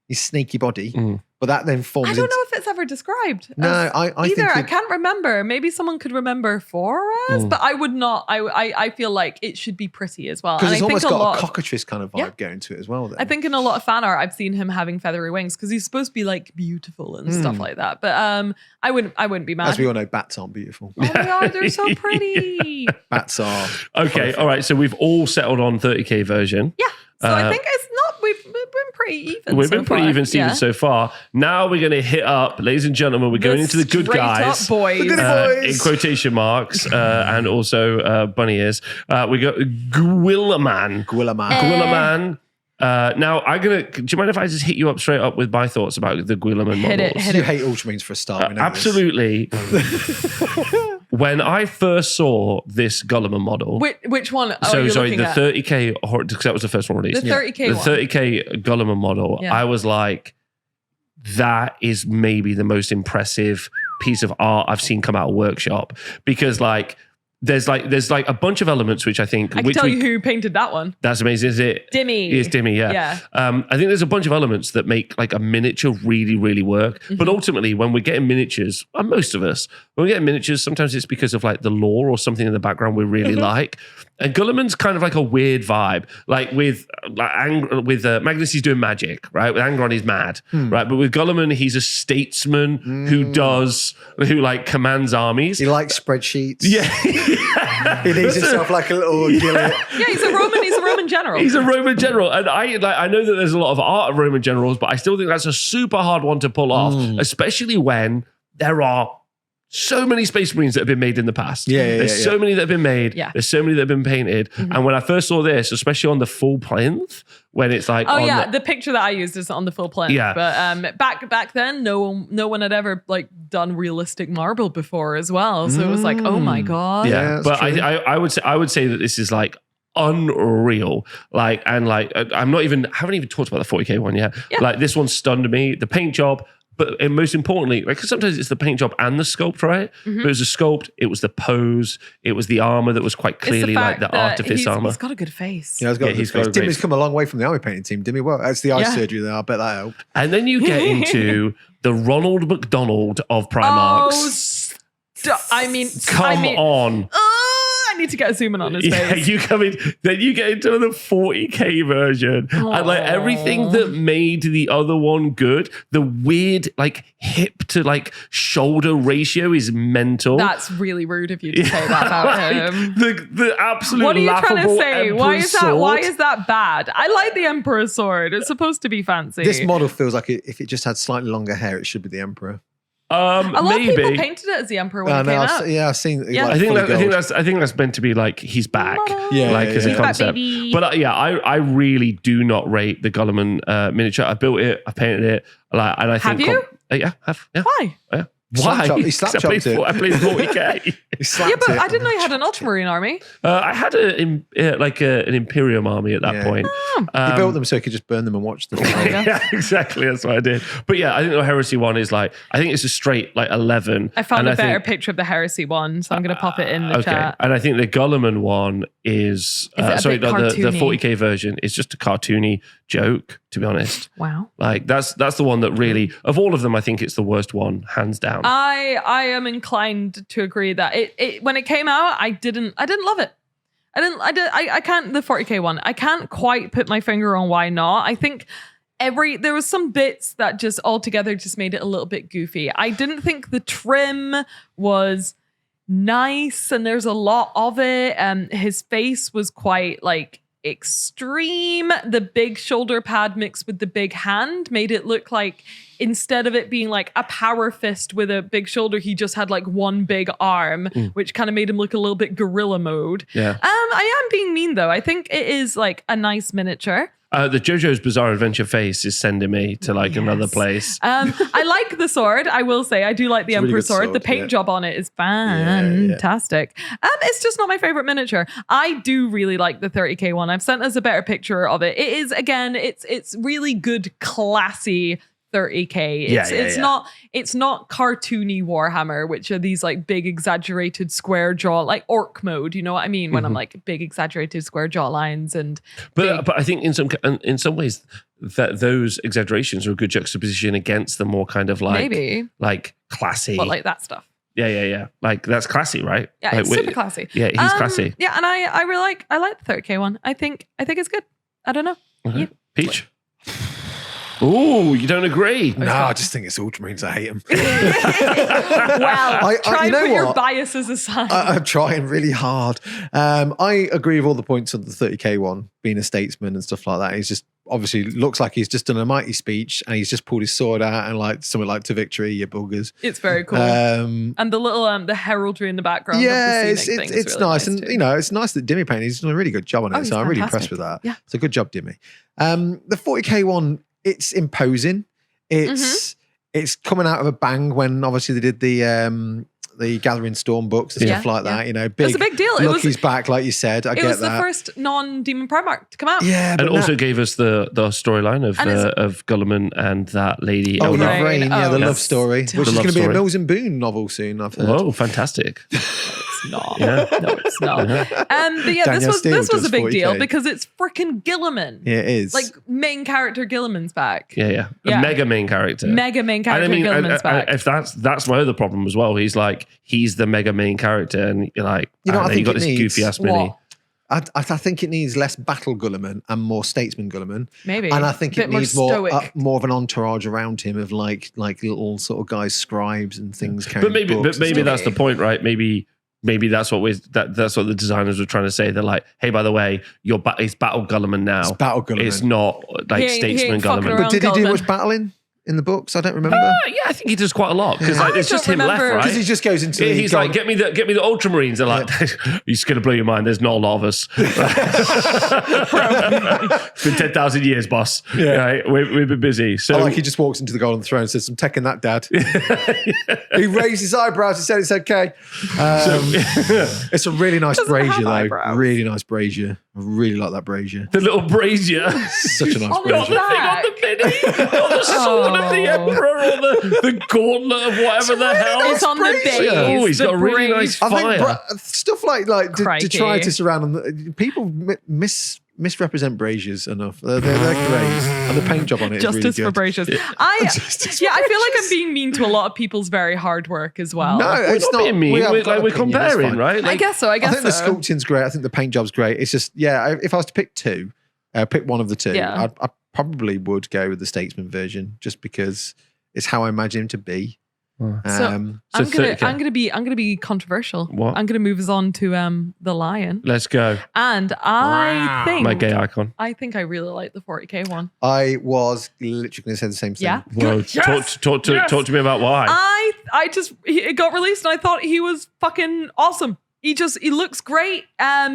His snaky body, but that then forms. I don't know if it's ever described. No, I think I can't remember. Maybe someone could remember for us, but I would not. I feel like it should be pretty as well. Because it's I almost think got a cockatrice kind of vibe going to it as well. Then. I think in a lot of fan art, I've seen him having feathery wings because he's supposed to be like beautiful and stuff like that. But I wouldn't be mad. As we all know, bats aren't beautiful. Oh my god, they're so pretty. Bats are okay. perfect. All right. So we've all settled on 30k version. Yeah. So I think it's not. We've been pretty even. We've been pretty even, Stephen, so far. Now we're going to hit up, ladies and gentlemen. We're going into the good guys, boys. The good boys. in quotation marks, and also bunny ears. We got Guilliman. Now I'm gonna. Do you mind if I just hit you up straight up with my thoughts about the Guilliman models? Hit You it. hate Ultramarines for a start. Absolutely. When I first saw this Guilliman model, Which one? sorry, the 30K, because that was the first one released. The 30K The 30K Guilliman model, I was like, that is maybe the most impressive piece of art I've seen come out of workshop, because like there's like a bunch of elements which I think I can tell you who painted that one. That's amazing. Is it Dimmy? It's Dimmy, yeah. I think there's a bunch of elements that make like a miniature really, really work. But ultimately, when we're getting miniatures, and most of us, when we're getting miniatures, sometimes it's because of like the lore or something in the background we really like. And Guilliman's kind of like a weird vibe. Like with Magnus, he's doing magic, right? With Angron, he's mad, right? But with Guilliman, he's a statesman who like commands armies. He likes spreadsheets. Yeah. He needs himself like a little gillet. Yeah, he's a Roman general. He's a Roman general. And I know that there's a lot of art of Roman generals, but I still think that's a super hard one to pull off, especially when there are so many Space Marines that have been made in the past. There's so many that have been made. Yeah. There's so many that have been painted. And when I first saw this, especially on the full plinth, when it's like, the picture that I used is on the full plinth. Yeah. But back then, no one had ever like done realistic marble before as well. So it was like, oh my god. Yeah, but I would say that this is like unreal. Like, and like, haven't even talked about the 40K one yet. Yeah. Like this one stunned me. The paint job. But most importantly, like sometimes it's the paint job and the sculpt, right? But it was the sculpt, it was the pose, it was the armor that was quite clearly like the artifice armor. He's got a good face. Yeah, he's got a Dimmy's come a long way from the army painting team. Dimmy, well, that's the eye surgery there. I bet that helped. And then you get into the Ronald McDonald of Primarchs. Come on. I need to get a zoom in on his face. Then you get into the 40K version. And like everything that made the other one good, the weird like hip to like shoulder ratio is mental. That's really rude of you to say that about him. The absolute what are you trying to say? Why is that bad? I like the Emperor's sword. It's supposed to be fancy. This model feels like if it just had slightly longer hair, it should be the Emperor. A lot of people painted it as the Emperor when it came out. I've seen. Yeah. Like, I think that's meant to be like he's back, as a concept. Back, but I really do not rate the Guilliman miniature. I built it, I painted it, and I think. Have you? Yeah, have. Yeah. Why? Yeah. Why? He slap-chopped it. I played 40K. But I didn't know you had an Ultramarine army. I had an Imperium army at that point. He built them so he could just burn them and watch them. Yeah, exactly. That's what I did. But yeah, I think the Heresy one is like, I think it's a straight like 11. I found a better picture of the Heresy one, so I'm going to pop it in the chat. And I think the Guilliman one is the 40K version is just a cartoony joke, to be honest. Wow. Like that's the one that really, of all of them, I think it's the worst one, hands down. I am inclined to agree that it when it came out, I didn't love it. I can't, the 40K one, I can't quite put my finger on why not. I think there was some bits that just altogether just made it a little bit goofy. I didn't think the trim was nice, and there's a lot of it. His face was quite like extreme. The big shoulder pad mixed with the big hand made it look like instead of it being like a power fist with a big shoulder, he just had like one big arm, which kind of made him look a little bit gorilla mode. Yeah. I am being mean though. I think it is like a nice miniature. The JoJo's Bizarre Adventure face is sending me to like another place. I like the sword. I will say I do like the Emperor's sword. The paint job on it is fantastic. It's just not my favorite miniature. I do really like the 30K one. I've sent us a better picture of it. It is, again, it's really good, classy 30K. It's not cartoony Warhammer, which are these like big exaggerated square jaw, like orc mode. You know what I mean? When I'm like big exaggerated square jaw lines and. But I think in some ways that those exaggerations are a good juxtaposition against the more kind of like like classy, like that stuff. Yeah. Like that's classy, right? Yeah, like, it's super classy. Yeah, he's classy. Yeah, and I really like the 30K one. I think it's good. I don't know. Okay. Yeah. Peach. Oh, you don't agree? No, I just think it's Ultramarines. I hate them. Well, try and put your biases aside. I'm trying really hard. I agree with all the points on the 30K one, being a statesman and stuff like that. He's just obviously looks like he's just done a mighty speech and he's just pulled his sword out and like something like to victory, you buggers. It's very cool. And the little the heraldry in the background. Yeah, of the scenic thing it's really nice. And too. You know, it's nice that Dimmy painted. He's done a really good job on it. So I'm really impressed with that. Yeah. So good job, Dimmy. The 40K one, it's imposing. It's coming out of a bang when obviously they did the the Gathering Storm books and stuff like that. You know, It's a big deal. Look, he's back, like you said. I get that. It was the first non-Demon Primarch to come out. Yeah, and also gave us the storyline of Guilliman and that lady. Oh, Right. Rain, yeah, the love story, which is going to be a story. Mills and Boone novel soon, I've heard. Whoa, fantastic. It's not. Yeah. No, it's not. But yeah, Danielle this Steele was a does big deal 40K. because it's freaking Guilliman. Yeah, it is. Like main character Guilliman's back. Yeah. Yeah. A mega main character. Mega main character And I mean, Guilliman's back. if that's my other problem as well. He's the mega main character, and you're like, You know what I think got it this needs? goofy ass mini. What? I think it needs less battle Guilliman and more statesman Guilliman. Maybe. And I think A it bit needs more more stoic. more of an entourage around him of like little sort of guys, scribes and things. But maybe books and stuff. that's the point, right? Maybe that's what that's what the designers were trying to say. They're like, hey, by the way, it's Battle Guilliman now. It's battle Guilliman. It's not like He ain't Statesman fucking Guilliman. around. But did he do Guilliman. much battling in the books? I don't remember. Yeah, I think he does quite a lot because I it's just don't him left, remember. right? Because he just goes into the He's like, get me the Ultramarines. They're like, he's going to blow your mind. There's not a lot of us. It's been 10,000 years, boss. Yeah. Right? We've been busy. So I like he just walks into the Golden Throne and says, I'm taking that, Dad. He raised his eyebrows and said it's okay. It's a really nice Doesn't have brazier, though. eyebrows. Really nice brazier. I really like that brazier. the little brazier. Such a nice Oh, Not the brazier. thing on the mini, or the sword of the Oh. emperor, or the gauntlet of whatever the hell. It's on the brazier. base. Oh, he's the got a really brace. nice I think fire. stuff like Crikey. detritus around them. People misrepresent braziers enough. They're great, and the paint job on it is Justice really for good. braziers. Justice I feel like I'm being mean to a lot of people's very hard work as well. No, We're it's not not being mean. we have We're, got we're opinion, it's comparing, fine. right? I guess so. I I think the so. sculpting's great. I think the paint job's great. It's just, if I was to pick two, pick one of the two, Yeah. I probably would go with the Statesman version just because it's how I imagine him to be. Oh. So- Um, So I'm gonna be controversial. What? I'm gonna move us on to the lion, Let's go. and I think My gay icon. I really like the 40k one. I was literally going to say the same thing. Yeah. Whoa, Yes! talk to me about why. It got released and I thought he was fucking awesome. He looks great. How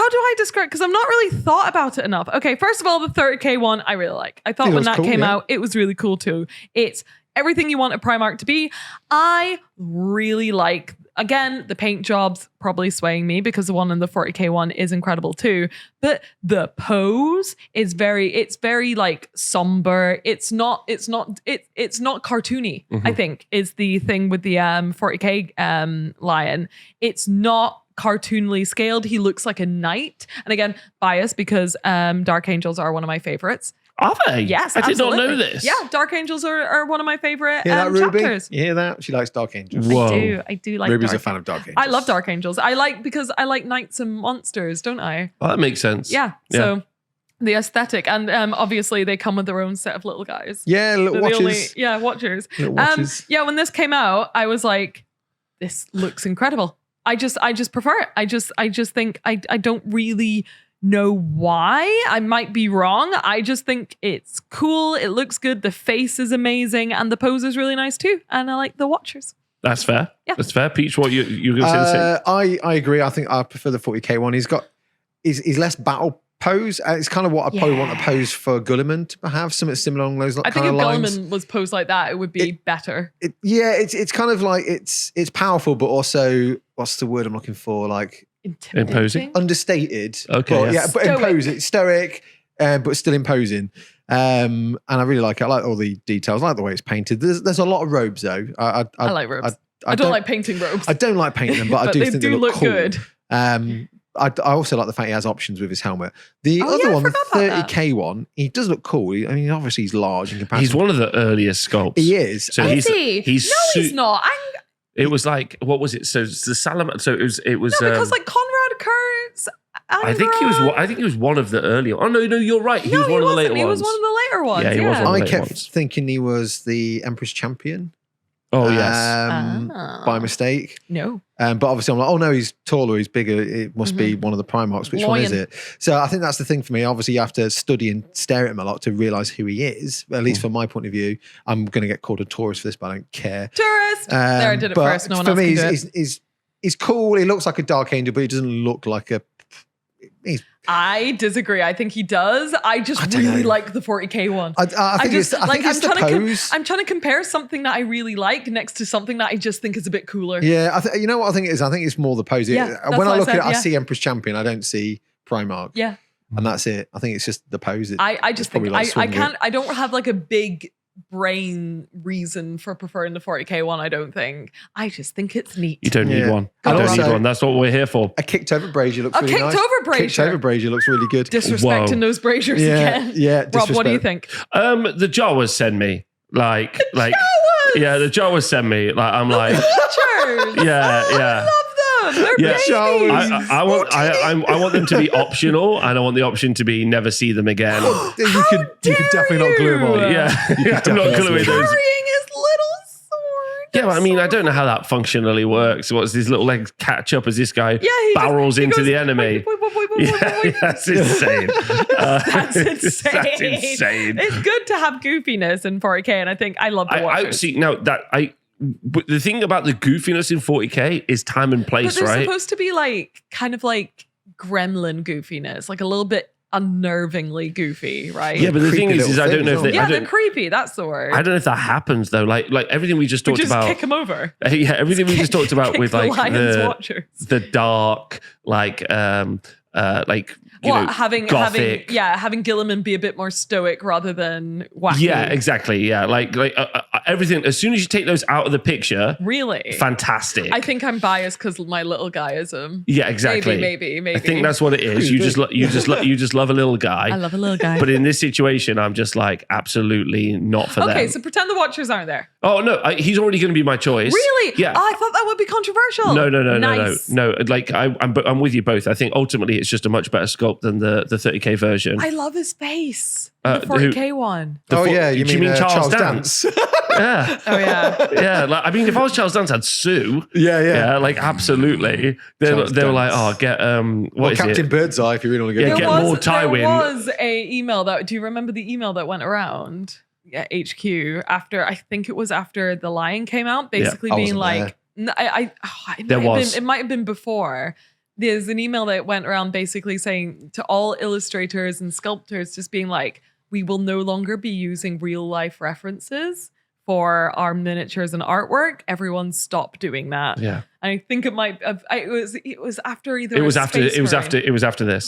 do I describe? Because I've not really thought about it enough. Okay, first of all, the 30k one I really like. I thought It when was that cool, came yeah. out, it was really cool too. It's everything you want a Primarch to be. I really like, again, the paint job's probably swaying me because the one in the 40k one is incredible too. But the pose is very like somber. It's not cartoony, I think, is the thing with the 40k lion. It's not cartoonily scaled. He looks like a knight. And again, bias because Dark Angels are one of my favorites. Are they? Yes, I did not know absolutely. this. Yeah, Dark Angels are one of my favorite Hear that, Ruby? chapters. You hear that? She likes Dark Angels. Whoa. I do like Ruby's Dark a fan of Dark Angels. I love Dark Angels. I like knights and monsters, don't I? Well, that makes sense. Yeah. So the aesthetic, and obviously they come with their own set of little guys. Yeah, little They're the watches. watchers. Little watches. Yeah, when this came out, I was like, this looks incredible. I just prefer it. I just think I don't really know why. I might be wrong. I just think it's cool. It looks good. The face is amazing, and the pose is really nice too. And I like the watchers. That's fair. Yeah. That's fair. Peach, what you're going to say the same? I agree. I think I prefer the 40k one. He's less battle pose. It's kind of what I probably want to pose for Guilliman to have, something similar along those I think kind if of lines. Guilliman was posed like that, it would be better. It's kind of like it's powerful, but also what's the word I'm looking for? Like Imposing? understated. Okay, but, yes. but Stoic. imposing, stoic, but still imposing. And I really like it. I like all the details. I like the way it's painted. There's a lot of robes though. I like robes. I don't like painting robes. I don't like painting them, but I do they think do they look cool. good. I also like the fact he has options with his helmet. The Oh, other yeah, I one, the forgot about that. 30k one, he does look cool. I mean, obviously he's large in comparison. He's one of the earliest sculpts. He is. So Is he? he's No, he's not. It was like, what was it? So it's the salamander. So it was. No, because like Conrad Kurtz. I think he was one of the earlier. Oh no, you're right. He was one of the later He ones. was one of the later ones. Yeah, he was one of I the later kept ones. thinking he was the Empress Champion. Oh yes. By mistake. No. But obviously I'm like, oh no, he's taller, he's bigger. It must be one of the Primarchs. Which one is Lion. it? So I think that's the thing for me. Obviously you have to study and stare at him a lot to realise who he is. At least from my point of view. I'm going to get called a tourist for this, but I don't care. Tourist. There, I did it but first. No one for else me, can do it. he's cool. He looks like a Dark Angel, but he doesn't look like a I disagree. I think he does. I just really like the 40k one. I think it's the pose. I'm trying to compare something that I really like next to something that I just think is a bit cooler. Yeah, you know what I think it is? I think it's more the pose. Yeah, when I look at it, I yeah. see Empress Champion. I don't see Primarch. Yeah. And that's it. I think it's just the pose. I just think like I can't. I don't have like a big brain reason for preferring the 40k one. I don't think. I just think it's neat. You don't need one. And You don't also, need one. That's what we're here for. A kicked over brazier looks really nice. Kicked over brazier looks really good. Disrespecting those braziers again. Yeah. Rob, what do you think? The Jawas send me like Jawas! yeah, the Jawas send me like I'm like Minatures! yeah. I love them. They're babies. I want them to be optional, and I want the option to be never see them again. you could definitely not glue them on. Yeah, I'm not gluing those. Carrying his little sword. Yeah, but I mean, I don't know how that functionally works. What's his little legs catch up as this guy he barrels into goes, the enemy? That's insane. That's insane. That's insane. It's good to have goofiness in 40k, and I think I love the Watchers. see now that but the thing about the goofiness in 40k is time and place, but they're right? supposed to be like kind of like gremlin goofiness, like a little bit unnervingly goofy, right? Yeah, but the thing is I don't know if they, they're creepy. That's the word. I don't know if that happens though. Like everything we just talked about. Kick them over. Yeah, everything we just talked about with like the dark, having Guilliman be a bit more stoic rather than wacky. Yeah, exactly. Yeah, everything. As soon as you take those out of the picture, really fantastic. I think I'm biased because my little guyism. Yeah, exactly. Maybe. I think that's what it is. You just love a little guy. I love a little guy. But in this situation, I'm just like absolutely not for them. Okay, so pretend the Watchers aren't there. Oh no, he's already going to be my choice. Really? Yeah. Oh, I thought that would be controversial. No. Like I'm with you both. I think ultimately it's just a much better sculpt than the 30k version. I love his face. The 40k one. You mean Charles Dance? Yeah. Oh yeah. Yeah. I mean, if I was Charles Dance, I'd sue. Yeah. Absolutely. They were like, oh, get Captain Birdseye if you really want to get more Tywin. There was a email do you remember the email that went around? Yeah, HQ after the Lion came out, basically being like, it might have been before. There's an email that went around basically saying to all illustrators and sculptors, just being like, we will no longer be using real life references for our miniatures and artwork. Everyone stop doing that. Yeah. And I think it might have, it was after either. It was after this.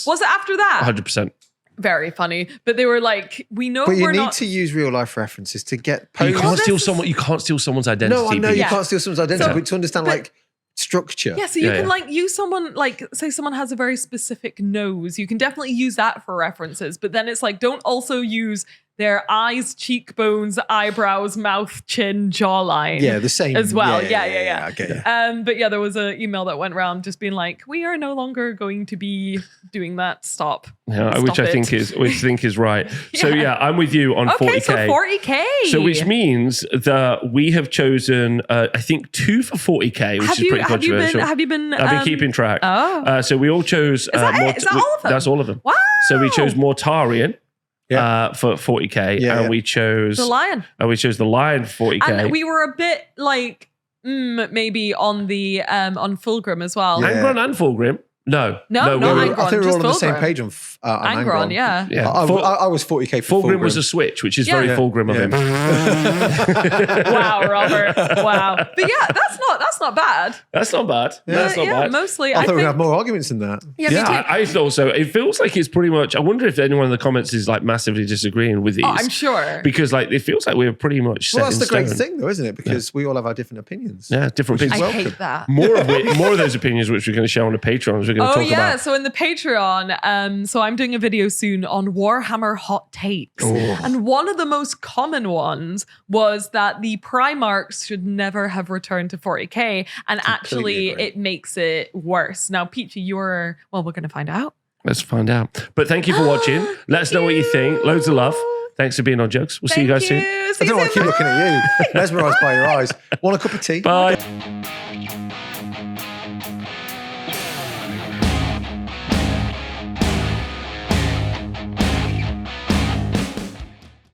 Was it after that? 100%. Very funny, but they were like, "We know." But you need to use real life references to get. You can't steal someone. You can't steal someone's identity. No, I know you can't steal someone's identity, but to understand structure. Yeah, so you can use someone say someone has a very specific nose. You can definitely use that for references, but then it's like, don't also use their eyes, cheekbones, eyebrows, mouth, chin, jawline. Yeah, the same as well. Yeah. Okay. But yeah, there was an email that went around just being like, we are no longer going to be doing that. Stop. Yeah, which I think is right. So yeah, I'm with you on 40k. So 40k. So which means that we have chosen, I think 2 for 40k, which is pretty controversial. Have you been? I've been keeping track. Oh. So we all chose. Is that all of them? That's all of them. Wow. So we chose Mortarion. For 40k, and we chose the Lion. And we chose the Lion for 40k. And we were a bit like maybe on the on Fulgrim as well. Angron and Fulgrim. No, Angron, I think we were all on the Fulgrim. same page on Angron. Yeah. I was 40k for Fulgrim was a switch, which is very Fulgrim of him. Wow, Robert. Wow. But yeah, that's not bad. That's not bad. That's not bad. Mostly, I thought we'd have more arguments than that. Yeah, I thought so. It feels like it's pretty much. I wonder if anyone in the comments is like massively disagreeing with these. Oh, I'm sure. Because it feels like we're pretty much set that's in the great stone. thing, though, isn't it? Because we all have our different opinions. Yeah, different opinions. I hate that. More of those opinions, which we're going to share on the Patreon, as we're going to talk about. So in the Patreon, so I'm doing a video soon on Warhammer hot takes. And one of the most common ones was that the Primarchs should never have returned to 40k. And actually, it makes it worse. Now, Peachy, we're going to find out. Let's find out. But thank you for watching. Let us know what you think. Loads of love. Thanks for being on Juggz. We'll see you guys soon. I don't want to keep looking at you. Mesmerised by your eyes. Want a cup of tea? Bye.